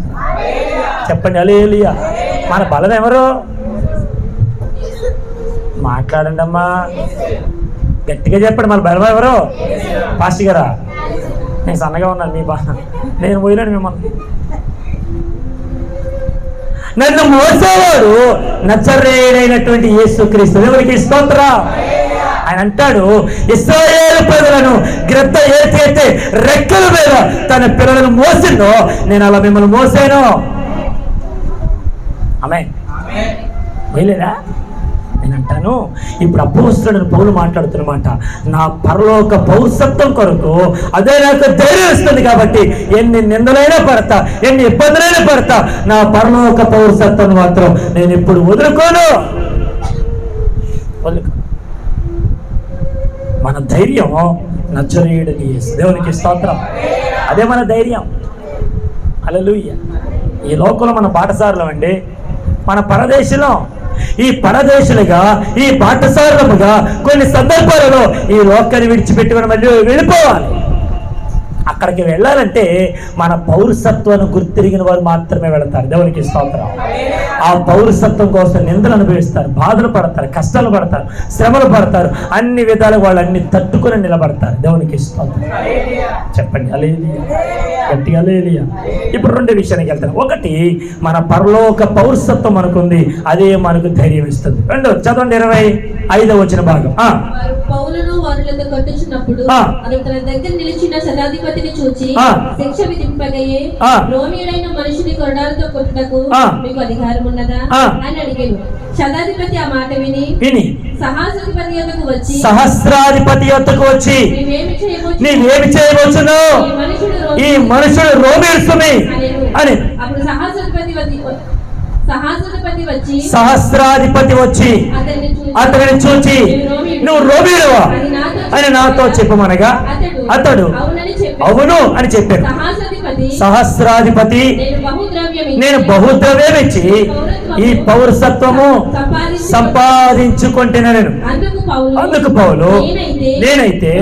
చెప్పండి హల్లెలూయా. మన బలం ఎవరు? మాట్లాడండి అమ్మా, గట్టిగా చెప్పండి. మన బలం ఎవరు? పాస్టర్ గారా? నేను సన్నగా ఉన్నాను, మీ నేను పోయినాను మిమ్మల్ని. నన్ను మోసేవాడు నజరేయుడైనటువంటి యేసుక్రీస్తు. దేవునికి స్తోత్రం. ఆయన అంటాడు, ఇశ్రాయేలు ప్రజలను గ్రద్ద ఏదైతే రెక్కల మీద తన పిల్లలను మోసిందో నేను అలా మిమ్మల్ని మోసాను. ఆమేన్. వేయలేదా? నేను అంటాను, ఇప్పుడు అపోస్తలుడైన పౌలు మాట్లాడుతున్నమాట, నా పరలోక పౌరసత్వం కొరకు అదే నాకు ధైర్యం ఇస్తుంది కాబట్టి ఎన్ని నిందలైనా పడతా, ఎన్ని ఇబ్బందులైనా పడతా, నా పరలోక పౌరసత్వం మాత్రం నేను ఇప్పుడు వదులుకోను. మన ధైర్యం నజరేయుడైన యేసు. దేవునికి స్తోత్రం. అదే మన ధైర్యం. హల్లెలూయా. ఈ లోకంలో మన బాటసారులం అండి, మన పరదేశంలో. ఈ పరదేశులుగా, ఈ బాటసారులముగా కొన్ని సందర్భాలలో ఈ లోకాన్ని విడిచిపెట్టి మనం మళ్ళీ వెళ్ళిపోవాలి. అక్కడికి వెళ్ళాలంటే మన పౌరసత్వాన్ని గుర్తిరిగిన వారు మాత్రమే వెళతారు. దేవునికి స్తోత్రం. ఆ పౌరసత్వం కోసం నిందలు అనుభవిస్తారు, బాధలు పడతారు, కష్టాలు పడతారు, శ్రమలు పడతారు, అన్ని విధాలు వాళ్ళు అన్ని తట్టుకుని నిలబడతారు. దేవునికి స్తోత్రం. చెప్పండి హల్లెలూయా, గట్టిగా హల్లెలూయా. ఇప్పుడు రెండు విషయానికి వెళ్తాను. ఒకటి, మన పరలోక పౌరసత్వం మనకుంది, అదే మనకు ధైర్యం ఇస్తుంది. రెండు చదవండి 25వ వచన భాగం. పౌలును వారులతో కట్టుచున్నప్పుడు అతడు తన దగ్గర నిలిచిన శతాధిపతిని చూచి శిక్ష విధింపగయే రోమియుడైన మనిషిని కొరడాలతో కొట్టుటకు మీకు అధికారం ఉన్నదా అని అడిగాను. శతాధిపతి ఆ మాట విని సహస్రాధిపతి యొద్దకు వచ్చి నీవేమి చేయవచ్చును, ఈ మనుషుడు రోమియుడు అని. అప్పుడు సహస్రాధిపతి వచ్చి అతనిని చూచి నువ్వు రోమియుడువా అని నాతో చెప్పమనగా అతడు అవును అని చెప్పాడు. సహస్రాధిపతి నేను బహుద్రవ్యం ఇచ్చి ఈ పౌరసత్వము సంపాదించుకుంటున్నాను. అందుకు పౌలు నేనైతే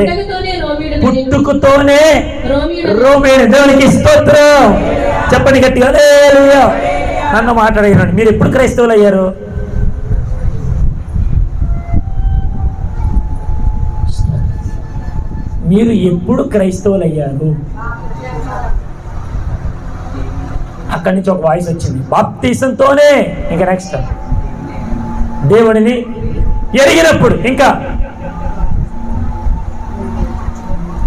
పుట్టుకతోనే రోమియుడు. దేవునికి స్తోత్రం. చెప్పండి గట్టిగా హల్లెలూయా. నన్ను మాట్లాడినాడు. మీరు ఎప్పుడు క్రైస్తవులు అయ్యారు? మీరు ఎప్పుడు క్రైస్తవులు అయ్యారు? అక్కడి నుంచి ఒక వాయిస్ వచ్చింది, బాప్తిసంతోనే. ఇంకా నెక్స్ట్ దేవుడిని ఎరిగినప్పుడు. ఇంకా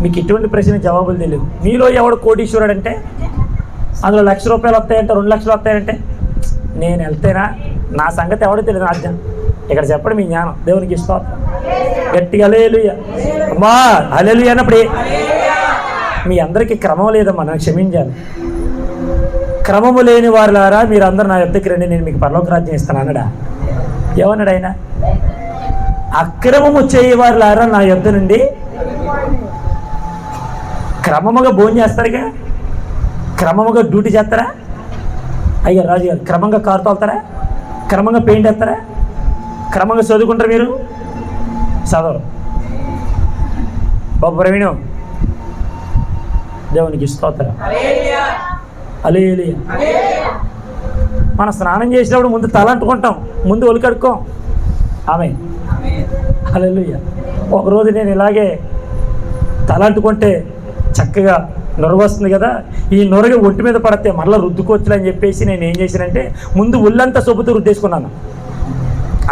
మీకు ఇటువంటి ప్రశ్న జవాబులు తెలియదు. మీలో ఎవడు కోటీశ్వరుడు అంటే అందులో ₹1,00,000 వస్తాయంటే, 2 లక్షలు వస్తాయంటే నేను వెళ్తేనా? నా సంగతి ఎవడో తెలియదు. రాజ్యం ఇక్కడ చెప్పండి మీ జ్ఞానం. దేవునికి ఇష్టం. గట్టిగా హల్లెలూయా అమ్మా. హల్లెలూయా అన్నప్పుడు మీ అందరికీ క్రమం లేదమ్మా, నన్ను క్షమించాలి. క్రమము లేని వారులారా మీరందరూ నా యొద్దకు రండి, నేను మీకు పరలోక రాజ్యం ఇస్తాను అన్నాడా? ఏమన్నాడు ఆయన? అక్రమము చేయవారులారా నా యొద్ద నుండి క్రమముగా భోజనం చేస్తారుగా, క్రమముగా డ్యూటీ చేస్తారా? అయ్యా రాజు గారు క్రమంగా కారు తోలుతారా? క్రమంగా పెయింట్ వేస్తారా? క్రమంగా చదువుకుంటారు? మీరు చదవరు. బాబు ప్రవీణు, దేవునికి స్తోత్రం. హల్లెలూయా. మనం స్నానం చేసినప్పుడు ముందు తల అంటుకుంటాం, ముందు ఒళ్ళు కడుక్కోం. ఆమేన్. హల్లెలూయా. ఒకరోజు నేను ఇలాగే తల అంటుకుంటే చక్కగా నొరగ వస్తుంది కదా, ఈ నొరగ ఒంటి మీద పడితే మరలా రుద్దుకోవచ్చులే అని చెప్పేసి నేను ఏం చేశానంటే ముందు ఒళ్ళంతా సొప్పుతో రుద్దేసుకున్నాను.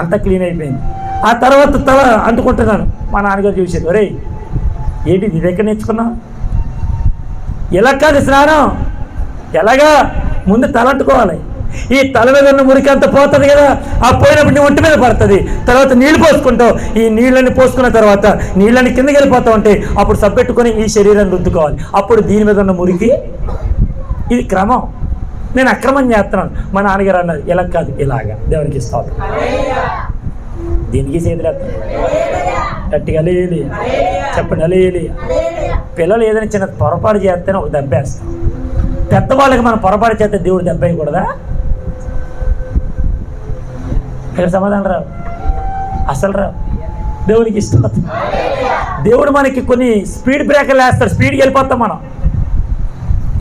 అంతా క్లీన్ అయిపోయింది. ఆ తర్వాత తల అంటుకుంటున్నాను. మా నాన్నగారు చూశారు, ఒరేయ్ ఏంటి ఇది ఎక్కడ నేర్చుకున్నావు? ఎలా కాదు స్నానం, ఎలాగా ముందు తల అంటుకోవాలి. ఈ తల మీద ఉన్న మురికి అంతా పోతుంది కదా, ఆ పోయినప్పుడు నీ ఒంటి మీద పడుతుంది. తర్వాత నీళ్ళు పోసుకుంటావు. ఈ నీళ్ళని పోసుకున్న తర్వాత నీళ్ళని కిందకి వెళ్ళిపోతా ఉంటే అప్పుడు సబ్బెట్టుకొని ఈ శరీరాన్ని రుద్దుకోవాలి. అప్పుడు దీని మీద ఉన్న మురికి. ఇది క్రమం. నేను అక్రమం చేస్తున్నాను. మా నాన్నగారు అన్నారు, ఇలా కాదు ఇలాగా. దేవునికి ఇస్తాను. దీనికి చేతులు గట్టిగా లేదు. చెప్పండి లేదు. పిల్లలు ఏదైనా చిన్న పొరపాటు చేస్తేనే ఒక దెబ్బేస్తాం. పెద్దవాళ్ళకి మనం పొరపాటు చేస్తే దేవుడు దెబ్బ వేయకూడదా? ఇక్కడ సమాధానం రావు, అసలు రావు. దేవునికి ఇష్టం. దేవుడు మనకి కొన్ని స్పీడ్ బ్రేకర్లు వేస్తాడు. స్పీడ్కి వెళ్ళిపోతాం. మనం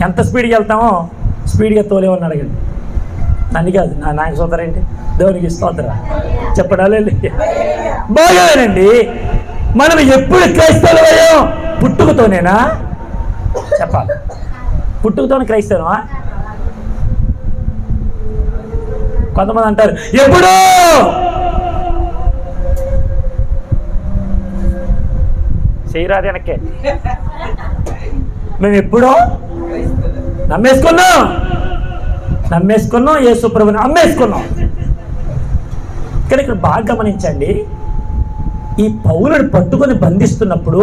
ఎంత స్పీడ్కి వెళ్తామో స్పీడ్గా తోలేమని అడగండి. నన్ను కాదు, నా నాయక సోదరేంటి. దేవునికి స్తోత్రం. చెప్పడాలే బాగానండి. మనం ఎప్పుడు క్రైస్తవులమయ్యాం? పుట్టుకతోనేనా? చెప్పాలి. పుట్టుకతోనే క్రైస్తవమా? కొంతమంది అంటారు ఎప్పుడో. చేయరాది వెనక్కే. మేము ఎప్పుడో నమ్మేసుకున్నాం యేసు ప్రభువుని అమ్మేసుకున్నాం. కానీ ఇక్కడ బాగా గమనించండి, ఈ పౌలుని పట్టుకొని బంధిస్తున్నప్పుడు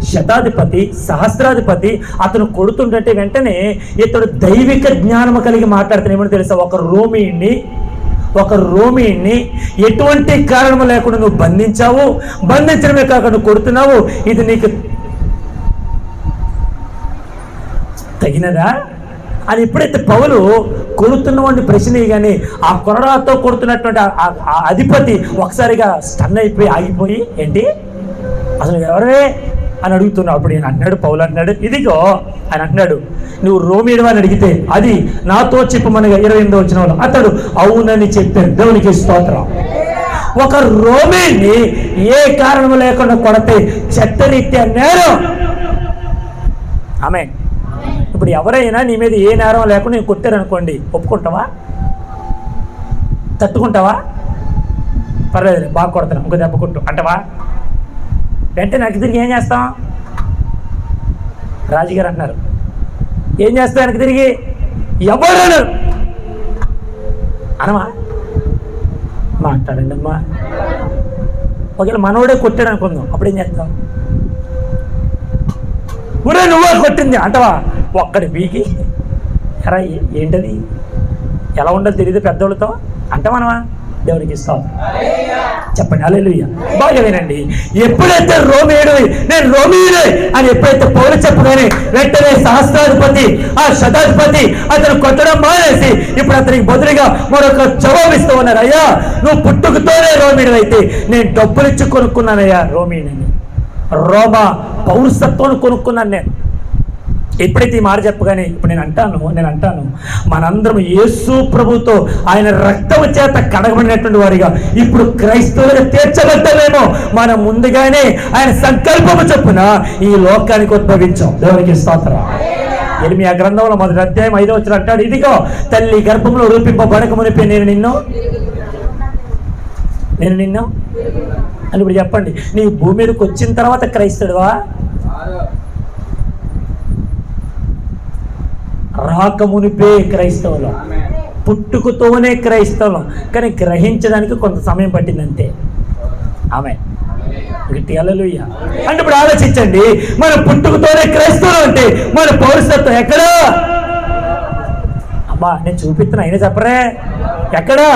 శతాధిపతి సహస్రాధిపతి అతను కొడుతుంటే వెంటనే ఇతడు దైవిక జ్ఞానము కలిగి మాట్లాడుతాను. ఏమని తెలుసా? ఒక రోమిని ఎటువంటి కారణము లేకుండా నువ్వు బంధించావు, బంధించడమే కాకుండా నువ్వు కొడుతున్నావు, ఇది నీకు తగినదా అని ఎప్పుడైతే పౌలు కొడుతున్నవాడిని ప్రశ్న కానీ ఆ కొరడాతో కొడుతున్నటువంటి ఆ అధిపతి ఒకసారిగా స్టన్ అయిపోయి ఆగిపోయి, ఏంటి అసలు ఎవరే అని అడుగుతున్నావు. అప్పుడు నేను అన్నాడు, పౌలు అన్నాడు, ఇదిగో ఆయన అంటున్నాడు, నువ్వు రోమీయుడు అని అడిగితే అది నాతో చెప్పమనగా 28వ వచనంలో అతడు అవునని చెప్పాను. దేవునికి స్తోత్రం. ఒక రోమీని ఏ కారణం లేకుండా కొడితే చట్టరీత్యా నేరం. ఆమె ఇప్పుడు ఎవరైనా నీ మీద ఏ నేరం లేకుండా నేను కొట్టారనుకోండి, ఒప్పుకుంటావా? తట్టుకుంటావా? పర్లేదు, బాగా కొడతాను, ఇంకో దెబ్బ కొట్టు అంటవా? వెంటనే వెనక్కి తిరిగి ఏం చేస్తాం? రాజుగారు అంటున్నారు, ఏం చేస్తాం వెనక్కి తిరిగి? ఎవరు అనమా? మాట్లాడండి అమ్మా. ఒకవేళ మనోడే కొట్టాడు అనుకుందాం, అప్పుడు ఏం చేస్తాం? ఊరే నువ్వే కొట్టింది అంటవా? ఒక్కడి పీకి ఎరా ఏంటది, ఎలా ఉండదు తెలియదు పెద్దోళ్ళతో అంటమనవా? దేవునికి ఇస్తాం. చెప్పండి హల్లెలూయా. బాగా వినండి. ఎప్పుడైతే రోమీయుడు నేను రోమీయుడే అని ఎప్పుడైతే పౌలు చెప్పగానే వెంటనే సహస్రాధిపతి ఆ శతాధిపతి అతను కొట్టడం మానేసి ఇప్పుడు అతనికి బదులుగా మరొక జవాబిస్తూ ఉన్నారు. అయ్యా, నువ్వు పుట్టుకతోనే రోమీయుడు అయితే నేను డబ్బులు ఇచ్చి కొనుక్కున్నానయ్యా రోమీయుడిని, రోమా పౌరసత్వాన్ని కొనుక్కున్నాను నేను. ఎప్పుడైతే ఈ మాట చెప్పగానే ఇప్పుడు నేను అంటాను మనందరం యేసు ప్రభుతో ఆయన రక్తము చేత కడగబడినటువంటి వారిగా ఇప్పుడు క్రైస్తవులుగా తీర్చబడ్డామేమో. మనం ముందుగానే ఆయన సంకల్పము చొప్పున ఈ లోకానికి ఉద్భవించాం. దేవునికి స్తోత్రం. యెరెమీయా గ్రంథంలో 1వ అధ్యాయం 5వ వచనం అంటాడు, ఇదిగో తల్లి గర్భంలో రూపింపబడక మునిపే నేను నిన్ను అని. ఇప్పుడు చెప్పండి, నీ భూమి మీదకి వచ్చిన తర్వాత క్రైస్తవుడువా? రాకమునిపే క్రైస్తవులం, పుట్టుకతోనే క్రైస్తవులం. కానీ గ్రహించడానికి కొంత సమయం పట్టింది అంతే. ఆమె గట్టి హల్లెలూయా. అంటే ఇప్పుడు ఆలోచించండి, మన పుట్టుకతోనే క్రైస్తవులం అంటే మన పౌరసత్వం ఎక్కడా? అమ్మా నేను చూపిస్తున్నా, అయినా చెప్పరే ఎక్కడా?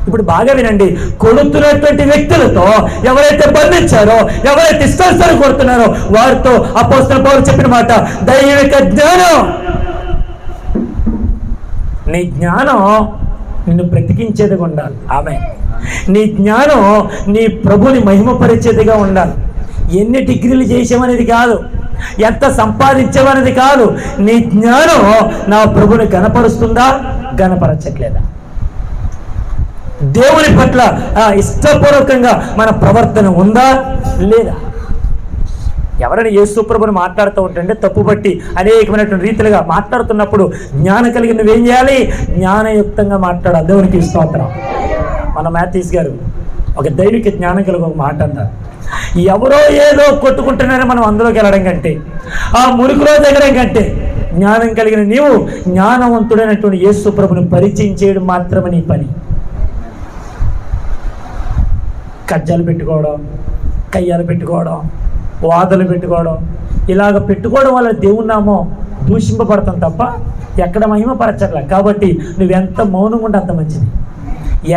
ఇప్పుడు బాగా వినండి, కొడుతున్నటువంటి వ్యక్తులతో ఎవరైతే బంధించారో, ఎవరైతే ఇష్టానుసారం కొడుతున్నారో వారితో అపోస్తలుడు పౌలు చెప్పిన మాట దైవిక జ్ఞానం. నీ జ్ఞానం నిన్ను బ్రతికించేదిగా ఉండాలి. ఆమె నీ జ్ఞానం నీ ప్రభుని మహిమపరిచేదిగా ఉండాలి. ఎన్ని డిగ్రీలు చేసామనేది కాదు, ఎంత సంపాదించామనేది కాదు. నీ జ్ఞానం నా ప్రభుని గణపరుస్తుందా, గణపరచట్లేదా? దేవుని పట్ల ఇష్టపూర్వకంగా మన ప్రవర్తన ఉందా లేదా? ఎవరైనా యేసు ప్రభువుని మాట్లాడుతూ ఉంటుంటే తప్పుపట్టి అనేకమైనటువంటి రీతిలుగా మాట్లాడుతున్నప్పుడు జ్ఞానం కలిగి నువ్వేం చేయాలి? జ్ఞానయుక్తంగా మాట్లాడాలి. దేవునికి స్తోత్రం. మన మ్యాథ్యూస్ గారు ఒక దైవిక జ్ఞానం కలిగి ఒక మాట అన్నారు, ఎవరో ఏదో కొట్టుకుంటున్నారని మనం అందులోకి వెళ్ళడం కంటే, ఆ మురికిలో దగ్గర కంటే జ్ఞానం కలిగిన నీవు జ్ఞానవంతుడైనటువంటి యేసు ప్రభువుని పరిచయం చేయడం మాత్రమే నీ పని. కజ్జాలు పెట్టుకోవడం, కయ్యాలు పెట్టుకోవడం, వాదలు పెట్టుకోవడం, ఇలాగ పెట్టుకోవడం వల్ల దేవుని నామం దూషింపబడతాం తప్ప ఎక్కడ మహిమపరచట్లే. కాబట్టి నువ్వెంత మౌనంగా ఉంటే అంత మంచిది.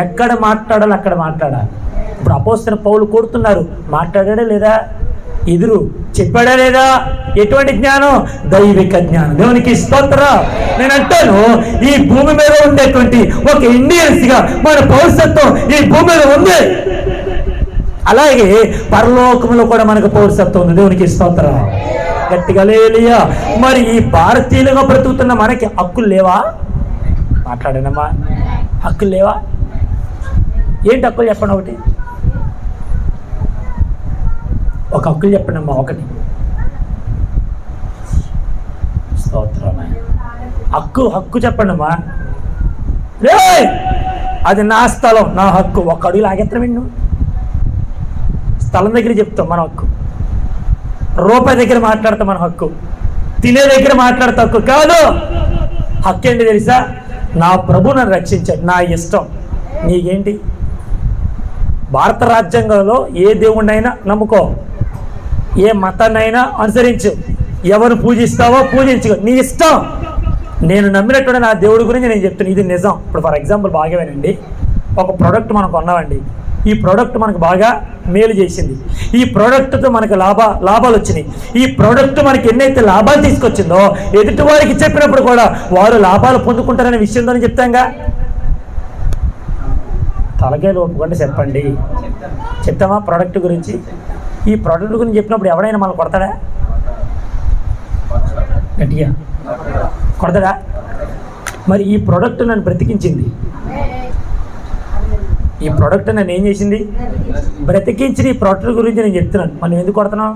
ఎక్కడ మాట్లాడాలి అక్కడ మాట్లాడాలి. ఇప్పుడు అపోస్తలుడు పౌలు కొడుతున్నారు, మాట్లాడాడా లేదా? ఎదురు చెప్పాడా లేదా? ఎటువంటి జ్ఞానం? దైవిక జ్ఞానం. దేవునికి స్తోత్రం. నేను అంటాను, ఈ భూమి మీద ఉండేటువంటి ఒక ఇండియన్స్ గా మన పౌరసత్వం ఈ భూమి మీద ఉంది. అలాగే పరలోకంలో కూడా మనకు పౌరసత్వం ఉంది. దేవునికి స్తోత్రం. గట్టిగా హల్లెలూయా. మరి ఈ భారతీయులుగా బ్రతుకుతున్న మనకి హక్కులు లేవా? మాట్లాడానమ్మా, హక్కులు లేవా? ఏంటి హక్కులు చెప్పండి. ఒక హక్కులు చెప్పండి అమ్మా. ఒకటి స్తోత్రం. హక్కు చెప్పండి అమ్మా. అది నా స్థలం, నా హక్కు. ఒక అడుగు లాగెత్తడం నువ్వు. స్థలం దగ్గర చెప్తాం మన హక్కు, రూపాయి దగ్గర మాట్లాడతాం మన హక్కు, తినే దగ్గర మాట్లాడతా హక్కు కాదు. హక్కు ఏంటి తెలుసా? నా ప్రభు నన్ను రక్షించాడు, నా ఇష్టం. నీకేంటి? భారత రాజ్యాంగంలో ఏ దేవుణ్ణైనా నమ్ముకో, ఏ మతాన్నైనా అనుసరించు, ఎవరు పూజిస్తావో పూజించుకో, నీ ఇష్టం. నేను నమ్మినటువంటి నా దేవుడి గురించి నేను చెప్తాను, ఇది నిజం. ఇప్పుడు ఫర్ ఎగ్జాంపుల్ బాగా వినండి, ఒక ప్రోడక్ట్ మనం కొన్నామండి, ఈ ప్రోడక్ట్ మనకు బాగా మేలు చేసింది, ఈ ప్రోడక్ట్తో మనకు లాభాలు వచ్చినాయి, ఈ ప్రోడక్ట్ మనకి ఎన్నైతే లాభాలు తీసుకొచ్చిందో ఎదుటి వారికి చెప్పినప్పుడు కూడా వారు లాభాలు పొందుకుంటారనే విషయంతో చెప్తాంగా. తలకాయలు ఒప్పుకుంటే చెప్పండి, చెప్తామా ప్రోడక్ట్ గురించి? ఈ ప్రోడక్ట్ గురించి చెప్పినప్పుడు ఎవడైనా మనం కొడతాడా? గట్టిగా కొడతాడా? మరి ఈ ప్రోడక్ట్ నన్ను బ్రతికించింది. ఈ ప్రోడక్ట్ నన్ను ఏం చేసింది? బ్రతికించిన ఈ ప్రోడక్ట్ గురించి నేను చెప్తున్నాను. మనం ఎందుకు కొడుతున్నావు?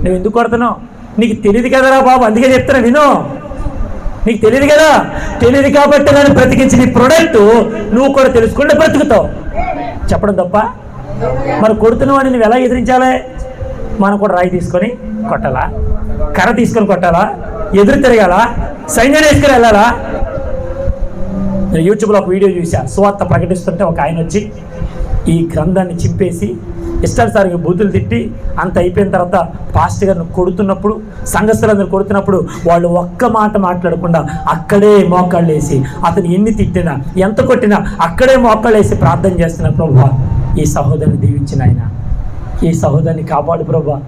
నువ్వు ఎందుకు కొడుతున్నావు? నీకు తెలియదు కదరా బాబు, అందుకే చెప్తున్నా విను. నీకు తెలియదు కదా, తెలియదు కాబట్టి నన్ను బ్రతికించిన ఈ ప్రోడక్ట్ నువ్వు కూడా తెలుసుకుంటే బ్రతుకుతావు. చెప్పడం తప్ప? మరి కొడుతున్నావు అని నువ్వు ఎలా ఎదిరించాలి? మనం కూడా రాయి తీసుకొని కొట్టాలా? కర్ర తీసుకొని కొట్టాలా? ఎదురు తిరగాల? సైన్యాన్ని వేసుకొని వెళ్ళాలా? నేను యూట్యూబ్లో ఒక వీడియో చూసా. సువార్త ప్రకటిస్తుంటే ఒక ఆయన వచ్చి ఈ గ్రంథాన్ని చింపేసి ఇష్టానుసారిగా బూతులు తిట్టి అంత అయిపోయిన తర్వాత పాస్టర్ గారిని కొడుతున్నప్పుడు, సంఘస్థులందరూ కొడుతున్నప్పుడు వాళ్ళు ఒక్క మాట మాట్లాడకుండా అక్కడే మోకాళ్ళు వేసి, అతను ఎన్ని తిట్టినా ఎంత కొట్టినా అక్కడే మోకాళ్ళు వేసి ప్రార్థన చేస్తున్న ప్రభువా, ఈ సహోదరుని దీవించిన ఆయన, ఈ సహోదరుని కాపాడు ప్రభువా,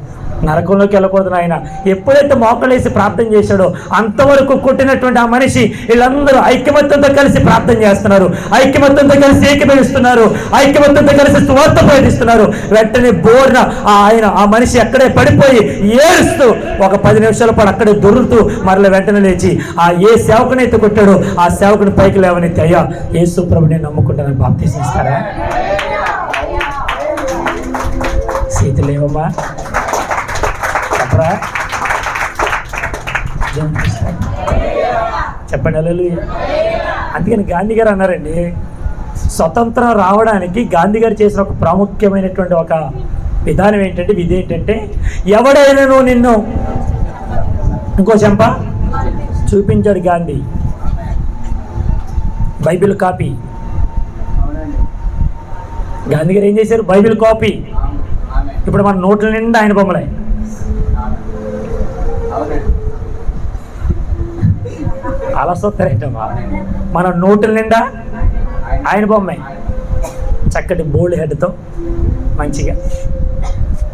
నరకంలోకి వెళ్ళకూడదు ఆయన. ఎప్పుడైతే మోకలేసి ప్రార్థన చేశాడో అంతవరకు కొట్టినటువంటి ఆ మనిషి వీళ్ళందరూ ఐక్యమత్యంతో కలిసి ప్రార్థన చేస్తున్నారు, ఐక్యమత్యంతో కలిసి ఏకీభవిస్తున్నారు, ఐక్యమత్యంతో కలిసి సువార్త ప్రకటిస్తున్నారు. వెంటనే బోర్న ఆ మనిషి అక్కడే పడిపోయి ఏడుస్తూ ఒక 10 నిమిషాల పాటు అక్కడే దొరుకుతూ మరల వెంటనే లేచి ఏ సేవకునైతే కొట్టాడో ఆ సేవకుని పైకి లేవనెత్తి, అయ్యా యేసు ప్రభుని నమ్ముకుంటానని బాప్తీసం ఇస్తారా? చేతులేవమ్మా చెప్పరా? చెప్పండి హల్లెలూయా. అందుకని గాంధీ గారు అన్నారండి, స్వతంత్రం రావడానికి గాంధీ గారు చేసిన ఒక ప్రాముఖ్యమైనటువంటి ఒక విధానం ఏంటంటే, విధి ఏంటంటే, ఎవడైనా నిన్ను ఇంకో చెంప చూపించాడు గాంధీ. Bible copy. గాంధీ గారు ఏం చేశారు? Bible copy. ఇప్పుడు మన నోట్ల నిండా ఆయన బొమ్మలే. అలా చూస్తారేంటమ్మా? మన నోట్ల నిండా ఆయన బొమ్మే, చక్కటి బోల్డ్ హెడ్తో మంచిగా.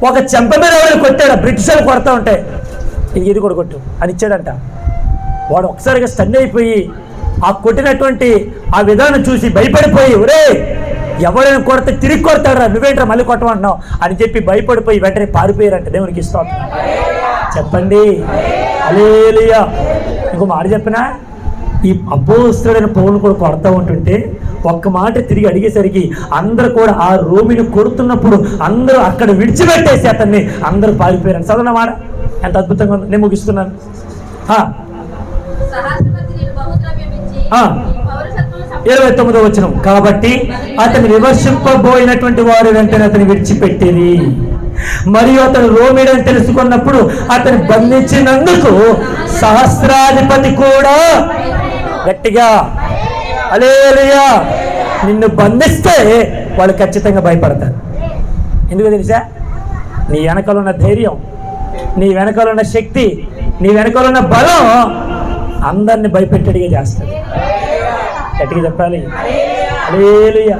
ఒక చెంప మీద ఎవరు కొట్టాడు, బ్రిటిష్ వాళ్ళు కొడతా ఉంటే ఇది కూడా కొట్టు అని ఇచ్చాడంట. వాడు ఒకసారిగా స్టన్ అయిపోయి ఆ కొట్టినటువంటి ఆ విధానం చూసి భయపడిపోయి, ఒరే ఎవరైనా కొడితే తిరిగి కొడతాడు రా, నువ్వేంట్రా మళ్ళీ కొట్టమంటున్నావు అని చెప్పి భయపడిపోయి వెంటనే పారిపోయారంట. దేవునికి ఇష్టం. చెప్పండి హల్లెలూయా. ఇంకో మాట చెప్పినా, ఈ అపోస్తలుడైన పౌలు కూడా కొడతా ఉంటుంటే ఒక్క మాట తిరిగి అడిగేసరికి అందరూ కూడా ఆ రోమిని కొడుతున్నప్పుడు అందరూ అక్కడ విడిచిపెట్టేసి అతన్ని అందరూ పారిపోయారు. చదవన మాట ఎంత అద్భుతంగా ఉంది. నేను ముగిస్తున్నాను. 29వ వచనం. కాబట్టి అతను విమర్శింపబోయినటువంటి వారు వెంటనే అతను విడిచిపెట్టేది, మరియు అతను రోమిడని తెలుసుకున్నప్పుడు అతను బంధించినందుకు సహస్రాధిపతి కూడా గట్టిగా హల్లెలూయా. నిన్ను బంధిస్తే వాళ్ళు ఖచ్చితంగా భయపడతారు. ఎందుకు తెలుసా? నీ వెనకాల ఉన్న ధైర్యం, నీ వెనకాల ఉన్న శక్తి, నీ వెనకాల ఉన్న బలం అందరిని భయపెట్టడిగా చేస్తారు. గట్టిగా చెప్పాలి హల్లెలూయా.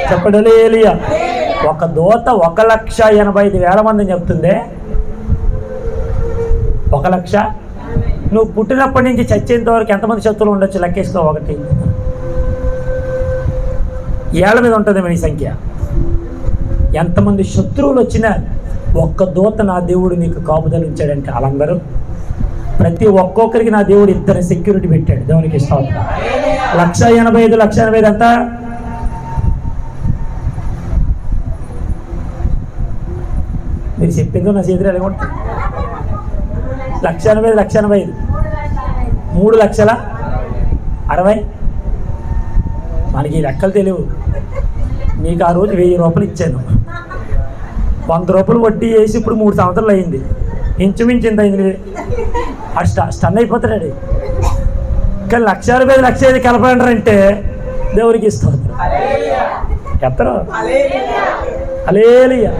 చెప్పండి హల్లెలూయా. ఒక దూత 1,85,000 మందిని చెప్తుందే. 1,00,000. నువ్వు పుట్టినప్పటి నుంచి చచ్చేంత వరకు ఎంతమంది శత్రువులు ఉండొచ్చు లెక్కేసుకో. 1 ఏళ్ల మీద ఉంటుంది మీ సంఖ్య. ఎంతమంది శత్రువులు వచ్చినా ఒక్క దూత నా దేవుడు నీకు కాపుదలు ఉంచాడంటే వాళ్ళందరూ, ప్రతి ఒక్కొక్కరికి నా దేవుడు 2 సెక్యూరిటీ పెట్టాడు. దేవునికి ఇష్టం. 1,85,000 1,85,000 అంతా మీరు చెప్పిందో నా చేతిలో ఎలాగొంటే 1,85,000 1,85,000 3,60,000 మనకి ఈ లెక్కలు తెలియవు. నీకు ఆ రోజు 1000 రూపాయలు ఇచ్చాను, 100 రూపాయలు వడ్డీ వేసి ఇప్పుడు 3 సంవత్సరాలు అయింది. ఇంచుమించు ఇంత అయింది. అది స్టన్ అయిపోతాడు. కానీ 1,60,000 1,05,000 కలపంటారంటే దేవునికి ఇష్టం. చెప్తారు హల్లెలూయా.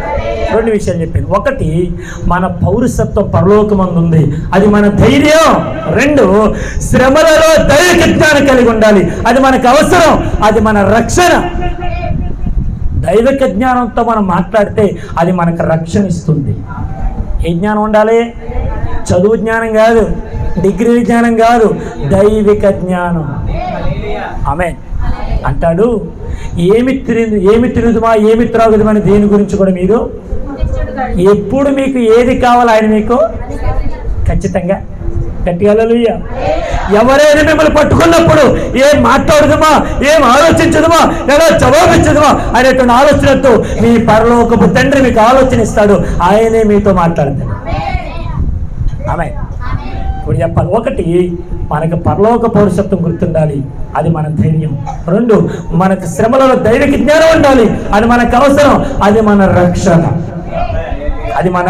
2 విషయాలు చెప్పాను. 1, మన పౌరసత్వం పరలోకమందు ఉంది, అది మన ధైర్యం. 2, శ్రమలలో దైవిక జ్ఞానం కలిగి ఉండాలి, అది మనకు అవసరం, అది మన రక్షణ. దైవిక జ్ఞానంతో మనం మాట్లాడితే అది మనకు రక్షణ ఇస్తుంది. ఏ జ్ఞానం ఉండాలి? చదువు జ్ఞానం కాదు, డిగ్రీ జ్ఞానం కాదు, దైవిక జ్ఞానం. ఆమేన్ అంటాడు. ఏమి తిరుగుదుమా ఏమి త్రాగుదుమా అని దేని గురించి కూడా మీరు ఎప్పుడు మీకు ఏది కావాలో ఆయన మీకు ఖచ్చితంగా గట్టిగా హల్లెలూయా. ఎవరైనా మిమ్మల్ని పట్టుకున్నప్పుడు ఏం మాట్లాడుదమా, ఏం ఆలోచించదుమా, ఎలా జవాబిచ్చదుమా అనేటువంటి ఆలోచనతో మీ పరలోకపు తండ్రి మీకు ఆలోచన ఇస్తాడు. ఆయనే మీతో మాట్లాడతాడు. ఆమె ఇప్పుడు చెప్పాలి, ఒకటి మనకు పరలోక పౌరుషత్వం గుర్తుండాలి, అది మన ధైర్యం. రెండు, మనకు శ్రమలలో దైవిక జ్ఞానం ఉండాలి, అది మనకు అవసరం, అది మన రక్షణ. అది మన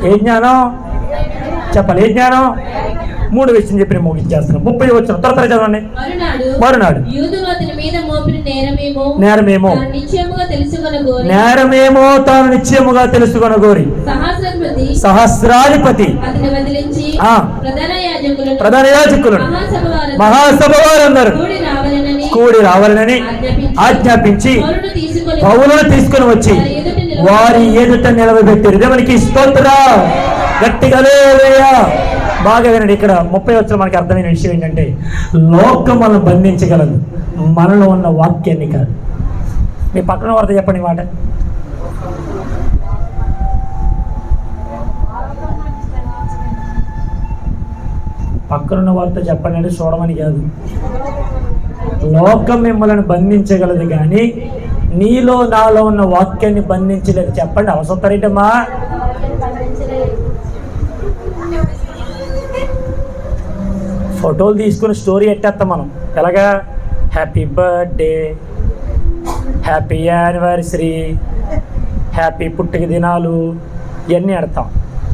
ఏ జ్ఞానం చెప్పాలి, ఏ జ్ఞానం? మూడు విషయం చెప్పి ముగించేస్తున్నాం. 30 వచ్చిన త్వర చదవండి. మరునాడు నేరమేమో తాను నిశ్చయముగా తెలుసుకొనగోరి సహస్రాధిపతి ప్రధాన యాజకులను మహాసభ వారందరూ కూడి రావాలని ఆజ్ఞాపించి పౌలును తీసుకుని వచ్చి వారి ఎదుట నిలవబెట్టారు. దేవునికి స్తోత్రం. గట్టిగా హల్లెలూయా. బాగా వినండి. ఇక్కడ 30 వచ్చిన మనకి అర్థమైన విషయం ఏంటంటే, లోకం మనల్ని బంధించగలదు, మనలో ఉన్న వాక్యాన్ని కాదు. మీ పక్కన వారితో చెప్పండి మాట. పక్కనున్న వారితో చెప్పండి అంటే చూడమని కాదు. లోకం మిమ్మల్ని బంధించగలదు కానీ నీలో నాలో ఉన్న వాక్యాన్ని బంధించలేదు. చెప్పండి, అవసరమా? ఫోటోలు తీసుకుని స్టోరీ ఎట్టేస్తాం మనం. ఎలాగా? Happy birthday, happy anniversary, happy పుట్టిక దినాలు ఇవన్నీ ఎడతాం.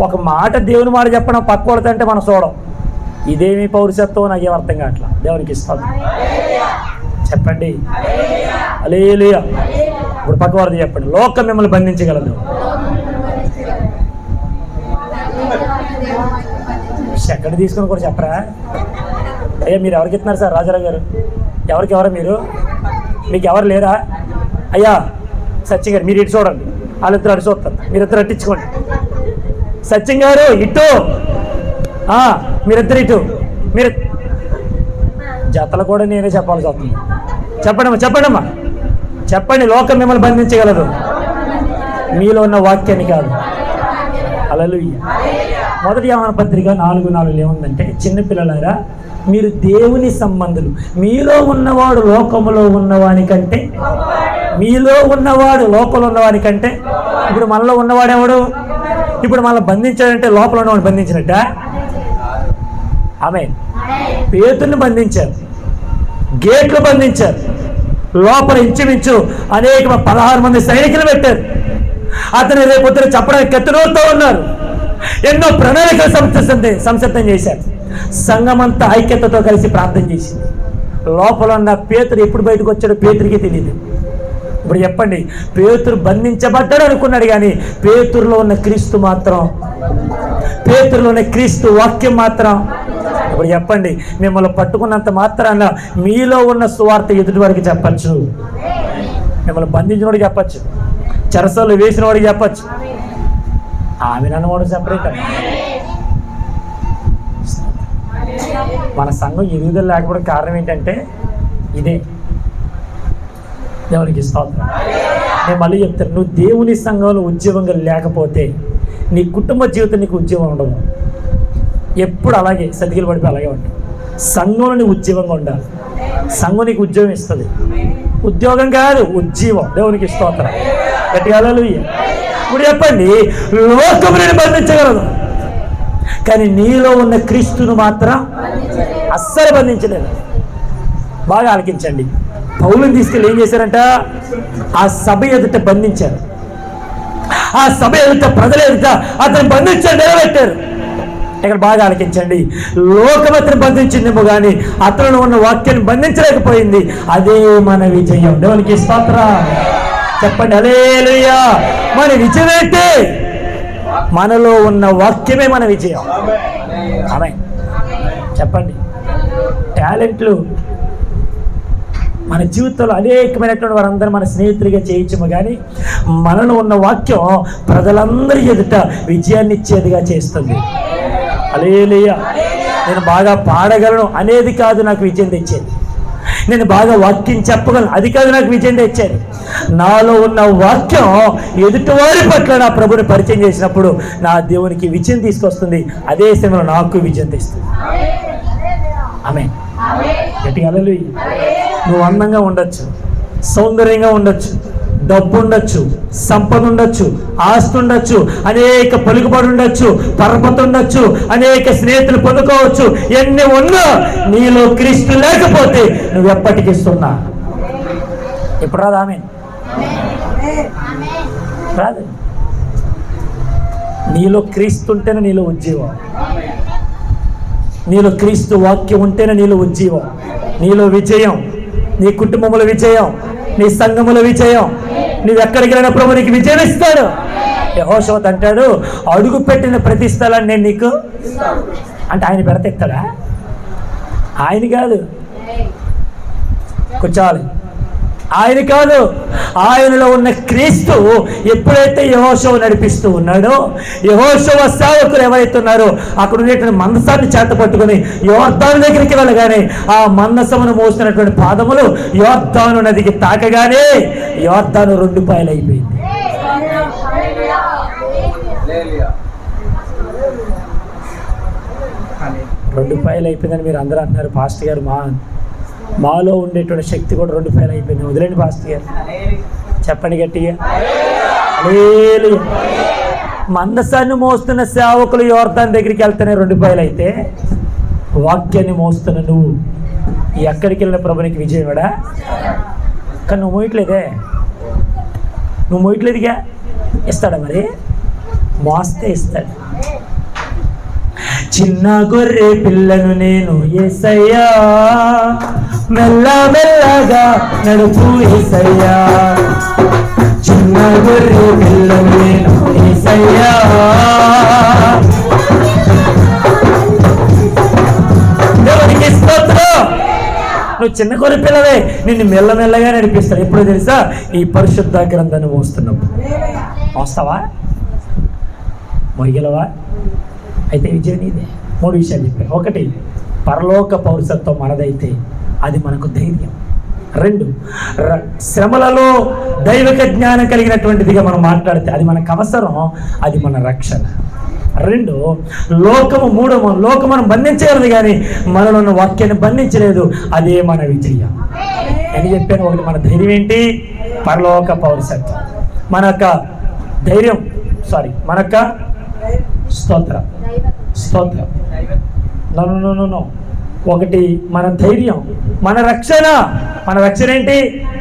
ఒక మాట దేవుని మాట చెప్పడం పక్క కొడుతుంటే మనం చూడం. ఇదేమి పౌరుషత్వం నాకు ఏం అర్థం కావట్లా. దేవునికి ఇస్తాను చెప్పండి. హల్లెలూయా. ఇప్పుడు పక్క వారిది చెప్పండి. లోకం మిమ్మల్ని బంధించగలదు. ఎక్కడ తీసుకుని కూడా చెప్పరా? అయ్యా మీరు ఎవరికి ఇస్తున్నారు సార్? రాజారావు గారు ఎవరు మీరు? మీకు ఎవరు లేరా? అయ్యా సత్యం గారు మీరు ఇటు చూడండి, వాళ్ళిద్దరు అటు చూస్తారు, మీరిద్దరు అట్టించుకోండి. సత్యం గారు ఇటు, మీరిద్దరు ఇటు. మీరు జతలు కూడా నేనే చెప్పాల్సి వస్తుంది. చెప్పండమ్మా చెప్పండి. లోకం మిమ్మల్ని బంధించగలదు, మీలో ఉన్న వాక్యాన్ని కాదు. హల్లెలూయా. మొదటి యోహాను పత్రిక 4:4 ఏముందంటే, చిన్నపిల్లలారా మీరు దేవుని సంబంధులు, మీలో ఉన్నవాడు లోకములో ఉన్నవాని కంటే, మీలో ఉన్నవాడు లోకంలో ఉన్నవాని కంటే. ఇప్పుడు మనలో ఉన్నవాడెవడు? ఇప్పుడు మనల్ని బంధించాడంటే లోపల ఉన్నవాడు బంధించినట్ట. ఆమె పేతుర్ని బంధించారు, గేట్లు బంధించారు, లోపల ఇంచుమించు అనేక 16 మంది సైనికులు పెట్టారు. అతను రేపొద్దున చెప్పడానికి కత్తినోరుతో ఉన్నారు. ఎన్నో ప్రణాళికలు సంసిద్ధం చేశారు. సంఘమంతా ఐక్యతతో కలిసి ప్రార్థన చేసింది. లోపల ఉన్న పేతురు ఎప్పుడు బయటకు వచ్చాడో పేతురికి తెలియదు. ఇప్పుడు చెప్పండి, పేతురు బంధించబడ్డాడు అనుకున్నాడు కానీ పేతురులో ఉన్న క్రీస్తు మాత్రం, పేతురులో ఉన్న క్రీస్తు వాక్యం మాత్రం. ఇప్పుడు చెప్పండి, మిమ్మల్ని పట్టుకున్నంత మాత్రాన మీలో ఉన్న సువార్త ఎదుటి వారికి చెప్పచ్చు. మిమ్మల్ని బంధించిన వాడికి చెప్పచ్చు, చెరసలు వేసిన వాడికి చెప్పచ్చు. ఆమె నన్నవాడు సెపరేట్. మన సంఘం ఎదుగుదల లేకపోవడం కారణం ఏంటంటే ఇదే. దేవునికి స్తోత్రం. నేను మళ్ళీ చెప్తాను, నువ్వు దేవుని సంఘంలో ఉద్యోగంగా లేకపోతే నీ కుటుంబ జీవితం నీకు ఉద్యోగం ఉండదు. ఎప్పుడు అలాగే సతికిలు పడిపోయి అలాగే ఉంటావు. సంఘంలో నీకు ఉద్యోగంగా ఉండాలి. సంఘం నీకు ఉద్యోగం ఇస్తుంది. ఉద్యోగం కాదు, ఉజ్జీవం. దేవునికి స్తోత్రం. గట్టిగా హల్లెలూయా. ఇప్పుడు చెప్పండి, లోకం నేను బంధించగలదు కానీ నీలో ఉన్న క్రీస్తును మాత్రం అస్సలు బంధించలేదు. బాగా ఆలకించండి. పౌలుని తీసుకెళ్ళి ఏం చేశారంట? ఆ సభ ఎదుట బంధించారు. ఆ సభ ఎదుట, ప్రజల ఎదుట అతను బంధించారు, నిలబెట్టారు. ఇక్కడ బాగా ఆలకించండి. లోకం అతను బంధించిందేమో కానీ అతను ఉన్న వాక్యాన్ని బంధించలేకపోయింది. అదే మన విజయం. దేవునికి స్తోత్రం. చెప్పండి హల్లెలూయా. మన విజయం ఏంటి? మనలో ఉన్న వాక్యమే మన విజయం. ఆమేన్. చెప్పండి. టాలెంట్లు మన జీవితంలో అనేకమైనటువంటి వారందరూ మన స్నేహితులుగా చేయించము కానీ మనలో ఉన్న వాక్యం ప్రజలందరి ఎదుట విజయాన్ని ఇచ్చేదిగా చేస్తుంది. హల్లెలూయా. నేను బాగా పాడగలను అనేది కాదు నాకు విజయం తెచ్చేది. నేను బాగా వాక్యం చెప్పగలను, అది కాదు నాకు విజయం తెచ్చేది. నాలో ఉన్న వాక్యం ఎదుటివారి పట్ల నా ప్రభుని పరిచయం చేసినప్పుడు నా దేవునికి విజయం తీసుకొస్తుంది. అదే సమయంలో నాకు విజయం తెస్తుంది. ఆమేన్. గట్టిగా హల్లెలూయా. నువ్వు అందంగా ఉండొచ్చు, సౌందర్యంగా ఉండొచ్చు, డబ్బు ఉండొచ్చు, సంపద ఉండొచ్చు, ఆస్తి ఉండొచ్చు, అనేక పలుకుబడి ఉండొచ్చు, పరపతి ఉండొచ్చు, అనేక స్నేహితులు పొందుకోవచ్చు. ఎన్ని ఉన్నా నీలో క్రీస్తు లేకపోతే నువ్వు ఎప్పటికీ సున్నా. ఇప్పుడు రాదు. ఆమేన్. రాదు. నీలో క్రీస్తు ఉంటేనే నీలో ఉజ్జీవం, నీలో క్రీస్తు వాక్యం ఉంటేనే నీలో ఉజ్జీవం, నీలో విజయం, నీ కుటుంబముల విజయం, నీ సంఘముల విజయం. నువ్వు ఎక్కడికి వెళ్ళిన ప్రభు నీకు విజయం ఇస్తాడు. యెహోషువ అంటాడు, అడుగు పెట్టిన ప్రతి స్థలాన్ని నేను నీకు అంటే ఆయన పెడతెత్తాడా? ఆయన కాదు, కూర్చోవాలి. ఆయన కాదు, ఆయనలో ఉన్న క్రీస్తు ఎప్పుడైతే యెహోషువ నడిపిస్తూ ఉన్నాడో, యెహోషువ సేవకులు ఎవరైతే ఉన్నారో అక్కడ ఉండేటువంటి మందసాన్ని చేత పట్టుకుని యోర్దాను దగ్గరికి వెళ్ళగానే ఆ మందసమును మోసినటువంటి పాదములు యోర్దాను నదికి తాకగానే యోర్దాను 2 పాయలు అయిపోయింది. రెండు పాయలు అయిపోయిందని మీరు అందరూ అంటున్నారు. పాస్టర్ గారు మాలో ఉండేటువంటి శక్తి కూడా 2 పాయలు అయిపోయింది. వదిలేండి పాస్టర్ గారు, చెప్పండి గట్టిగా. హల్లెలూయా. మందసాన్ని మోస్తున్న సేవకులు యోర్దాను దగ్గరికి వెళ్తేనే 2 పాయలు అయితే, వాక్యాన్ని మోస్తున్న నువ్వు ఎక్కడికి వెళ్ళిన ప్రభునికి విజయం కూడా. కానీ నువ్వు మోయట్లేదే, నువ్వు మోయట్లేదుగా. ఇస్తాడా మరి? మోస్తే ఇస్తాడు. చిన్న గొర్రె పిల్లను నేను యేసయ్యా, మెల్ల మెల్లగా నడుపు యేసయ్యా. చిన్న గొర్రె పిల్లను నేను యేసయ్యా, దేవునికి స్తోత్రం. నువ్వు చిన్న గొర్రె పిల్లవే, నిన్ను మెల్లమెల్లగా నడిపిస్తాడు. ఎప్పుడు తెలుసా? ఈ పరిశుద్ధ గ్రంథాన్ని మోస్తున్నావు. మోస్తావా? మోయగలవా? అయితే విజయం నీదే. 3 విషయాలు చెప్పాను. 1, పరలోక పౌరసత్వం మనదైతే అది మనకు ధైర్యం. 2, శ్రమలలో దైవిక జ్ఞానం కలిగినటువంటిదిగా మనం మాట్లాడితే అది మనకు అవసరం, అది మన రక్షణ. 2, లోకము. 3, లోకం మనం బంధించగలదు కానీ మనలో ఉన్న వాక్యాన్ని బంధించలేదు, అదే మన విజయం. అని చెప్పాను. 1, మన ధైర్యం ఏంటి? పరలోక పౌరసత్వం. మనక ధైర్యం, మనక స్తోత్రం. నో. 1, మన ధైర్యం, మన రక్షణ. మన రక్షణ ఏంటి?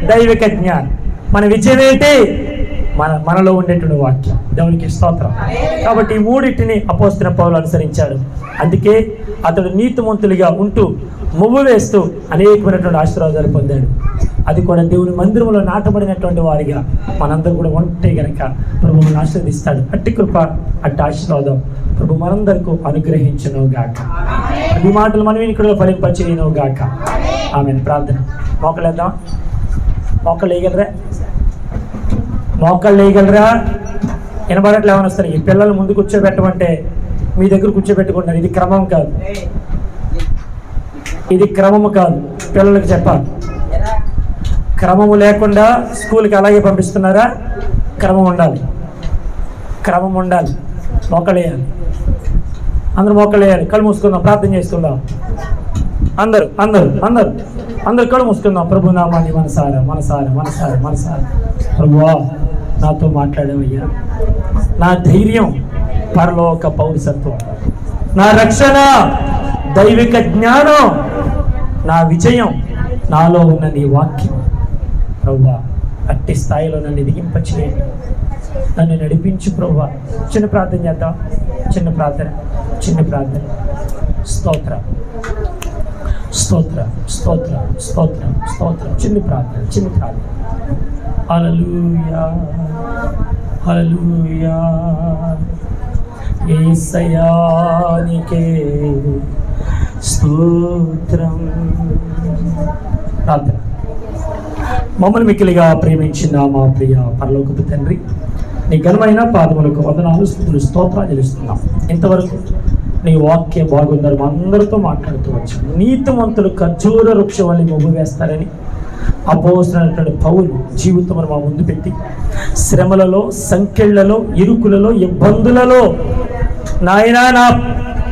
దైవిక జ్ఞానం. మన విజయం ఏంటి? మనలో ఉండేటువంటి వాక్యం. దేవునికి స్తోత్రం. కాబట్టి ఈ 3 అపోస్తలుడైన పౌలు అనుసరించాడు. అందుకే అతడు నీతిమంతులుగా ఉంటూ మువ్వు వేస్తూ అనేకమైనటువంటి ఆశీర్వాదాలు పొందాడు. అది కూడా దేవుని మందిరంలో నాటబడినటువంటి వారిగా మనందరూ కూడా ఉంటే గనక ప్రభువుని ఆశీర్వదిస్తాడు. అట్టి కృప, అట్టి ఆశీర్వాదం ప్రభు మనందరికీ అనుగ్రహించును గాక. ఈ మాటలు మనం ఇక్కడ ఫలింపచేయును గాక. ఆమెను. ప్రార్థన. మోకలేద్దాం. మోకలు వేయగలరా? వినబడట్లు ఏమైనా వస్తారు. ఈ పిల్లలు ముందు కూర్చోబెట్టమంటే మీ దగ్గర కూర్చోబెట్టుకుంటారు. ఇది క్రమం కాదు, ఇది క్రమము కాదు. పిల్లలకు చెప్పాలి. క్రమము లేకుండా స్కూల్కి అలాగే పంపిస్తున్నారా? క్రమం ఉండాలి. మోకలేయాలి. అందరూ మోకలేయాలి. కళ్ళు మూసుకుందాం, ప్రార్థన చేస్తున్నాం. అందరు కళ్ళు మూసుకుందాం. ప్రభు నామాన్ని మనసారా. ప్రభువా, నాతో మాట్లాడేవయ్యా. నా ధైర్యం పరలోక పౌరసత్వం, నా రక్షణ దైవిక జ్ఞానం, నా విజయం నాలో ఉన్న నీ వాక్యం. ప్రభువా, అట్టి స్థాయిలో నన్ను ఎదిగింపచేయండి, నన్ను నడిపించు ప్రభువా. చిన్న ప్రార్థన చేద్దాం. చిన్న ప్రార్థన. స్తోత్రం. చిన్న ప్రార్థన. హల్లెలూయా. యేసయ్యా నీకే స్తోత్రం. ప్రార్థన. మమ్మల్ని మిక్కిలిగా ప్రేమించిన మా ప్రియ పరలోకపు తండ్రి, నీ ఘనమైన పాదములకు వందనాలు, స్తుతులు, స్తోత్రాలు చెల్లిస్తున్నాం. ఇంతవరకు నీ వాక్యం బాగుందని అందరితో మాట్లాడుతూ వచ్చాను. నీతిమంతులు ఖర్జూర వృక్షం వల్ల మొగ్గు వేస్తారని అపోస్తలుడైనటువంటి పౌలు జీవితం మా ముందు పెట్టి శ్రమలలో, సంకెళ్లలో, ఇరుకులలో, ఇబ్బందులలో నాయనా నా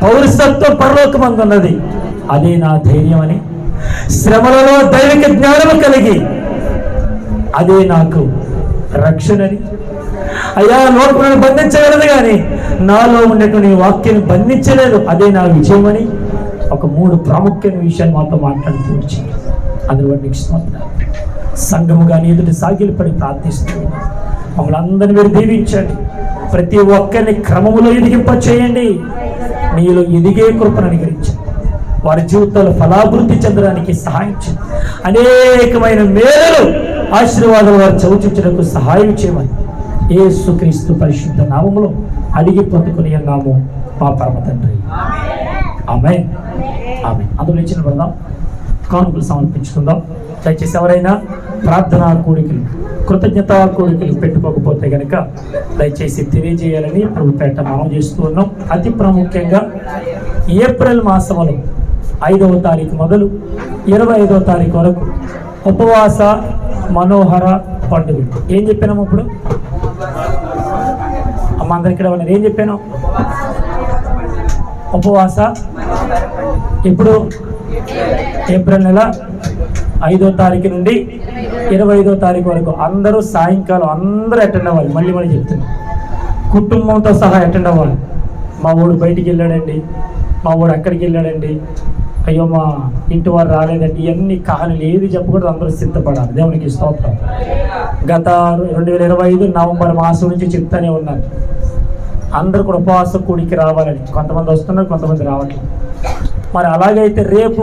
పౌరసత్వం పరలోకమందున్నది, అదే నా ధైర్యం అని, శ్రమలలో దైవిక జ్ఞానము కలిగి అదే నాకు రక్షణని, అయ్యా లోకములను బంధించగలదు కానీ నాలో ఉన్నటువంటి వాక్యాన్ని బంధించలేదు, అదే నా విజయమని ఒక 3 ప్రాముఖ్యమైన విషయాలు మాతో మాట్లాడుతూ వచ్చింది. అందులో నీకు స్తోత్రాలు. సంఘముగా నీ ఎదుటి సాగిలపడి ప్రార్థిస్తూ మమ్మల్ని అందరినీ మీరు దీవించండి. ప్రతి ఒక్కరిని క్రమములో ఎదిగింప చేయండి. నీలో ఎదిగే కృపను అనుగ్రహించండి. వారి జీవితాల్లో ఫలాభివృద్ధి చెందడానికి సహాయం చేయండి. అనేకమైన మేలు ఆశీర్వాదాలు వారు చవిచూచడానికి సహాయం చేయమని యేసుక్రీస్తు పరిశుద్ధ నామములో అడిగి పొందుకుని అన్నాము మా పరమ తండ్రి. ఆమేన్. ఆమేన్. అందులో ఇచ్చిన పడదాం, కానుకలు సమర్పించుకుందాం. దయచేసి ఎవరైనా ప్రార్థనా కోరికలు, కృతజ్ఞతా కోరికలు పెట్టుకోకపోతే కనుక దయచేసి తెలియజేయాలని ప్రభుపేట మనం చేస్తూ ఉన్నాం. అతి ప్రాముఖ్యంగా ఏప్రిల్ మాసంలో 5వ తారీఖు మొదలు 25వ తారీఖు వరకు ఉపవాస మనోహర పండుగ. ఏం చెప్పాను ఇప్పుడు అమ్మ అందరికి ఇక్కడ ఉన్నారు? ఏం చెప్పాను? ఉపవాస ఇప్పుడు ఏప్రిల్ నెల 5వ తారీఖు నుండి 25వ తారీఖు వరకు అందరూ సాయంకాలం అందరూ అటెండ్ అవ్వాలి. మళ్ళీ చెప్తున్నాను, కుటుంబంతో సహా అటెండ్ అవ్వాలి. మా ఊడు బయటికి వెళ్ళాడండి, మా ఊడు అక్కడికి వెళ్ళాడండి, అయ్యో మా ఇంటి వారు రాలేదండి, ఇవన్నీ కహానీలు ఏది చెప్పకూడదు. అందరూ సిద్ధపడాలి. దేవునికి స్తోత్రం. గత 2025 నవంబర్ మాసం నుంచి చెప్తానే ఉన్నాను, అందరూ కూడా ఉపవాస కూడికి రావాలని. కొంతమంది వస్తున్నారు, కొంతమంది రావట్లేదు. మరి అలాగైతే రేపు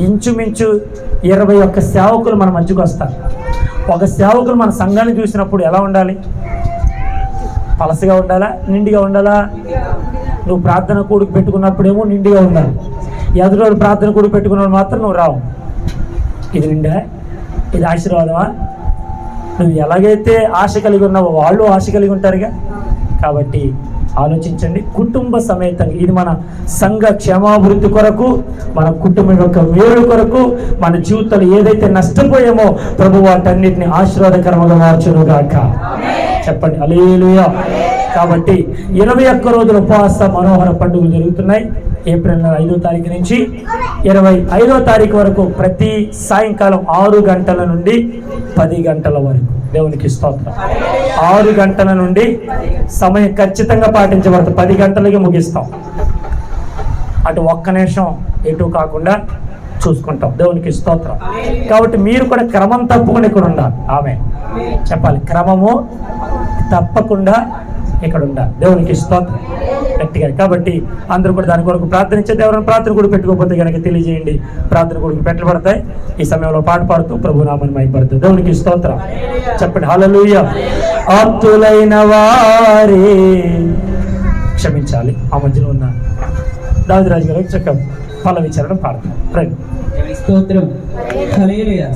ఇంచుమించు 21 సేవకులు మన మధ్యకు వస్తారు. ఒక సేవకులు మన సంఘాన్ని చూసినప్పుడు ఎలా ఉండాలి? పలసగా ఉండాలా, నిండిగా ఉండాలా? నువ్వు ప్రార్థన కూడికి పెట్టుకున్నప్పుడేమో నిండిగా ఉండాలి. ఎదురోడు ప్రార్థన కూడికి పెట్టుకున్నప్పుడు మాత్రం నువ్వు రావు. ఇది నిండా, ఇది ఆశీర్వాదమా? నువ్వు ఎలాగైతే ఆశ కలిగి ఉన్నావో వాళ్ళు ఆశ కలిగి ఉంటారుగా. కాబట్టి ఆలోచించండి, కుటుంబ సమేతంగా. ఇది మన సంఘ క్షేమాభివృద్ధి కొరకు, మన కుటుంబం యొక్క మేలు కొరకు, మన జీవితంలో ఏదైతే నష్టపోయామో ప్రభు వాటన్నిటిని ఆశీర్వాదకరంగా మార్చునుగాక. చెప్పండి హల్లెలూయా. కాబట్టి 21 రోజుల ఉపవాస మనోహర పండుగలు జరుగుతున్నాయి. ఏప్రిల్ 5వ తారీఖు నుంచి 25వ తారీఖు వరకు ప్రతి సాయంకాలం 6 గంటల నుండి 10 గంటల వరకు. దేవునికి స్తోత్రం. 6 గంటల నుండి సమయం ఖచ్చితంగా పాటించబడుతుంది. 10 గంటలకి ముగిస్తాం. అటు ఒక్క నిమిషం ఎటు కాకుండా చూసుకుంటాం. దేవునికి స్తోత్రం. కాబట్టి మీరు కూడా క్రమం తప్పకుండా ఇక్కడ ఉండాలి. ఆమె చెప్పాలి, క్రమము తప్పకుండా ఇక్కడ ఉండాలి. దేవునికి స్తోత్రం గట్టిగా. కాబట్టి అందరూ కూడా దాని కొరకు ప్రార్థనించే. ఎవరైనా ప్రార్థన కూడా పెట్టుకోకపోతే కనుక తెలియజేయండి. ప్రార్థన కూడా పెట్టబడతాయి. ఈ సమయంలో పాట పాడుతూ ప్రభు నామని మైపడుతుంది. దేవునికి స్తోత్రం. చెప్పండి హల్లెలూయా. ఆప్తులైన వారే క్షమించాలి. ఆ మధ్యలో ఉన్న దావిదరాజు గారు చక్కగా పల్లవి చరణం పాడతారు. రండి. స్తోత్రం. హల్లెలూయా.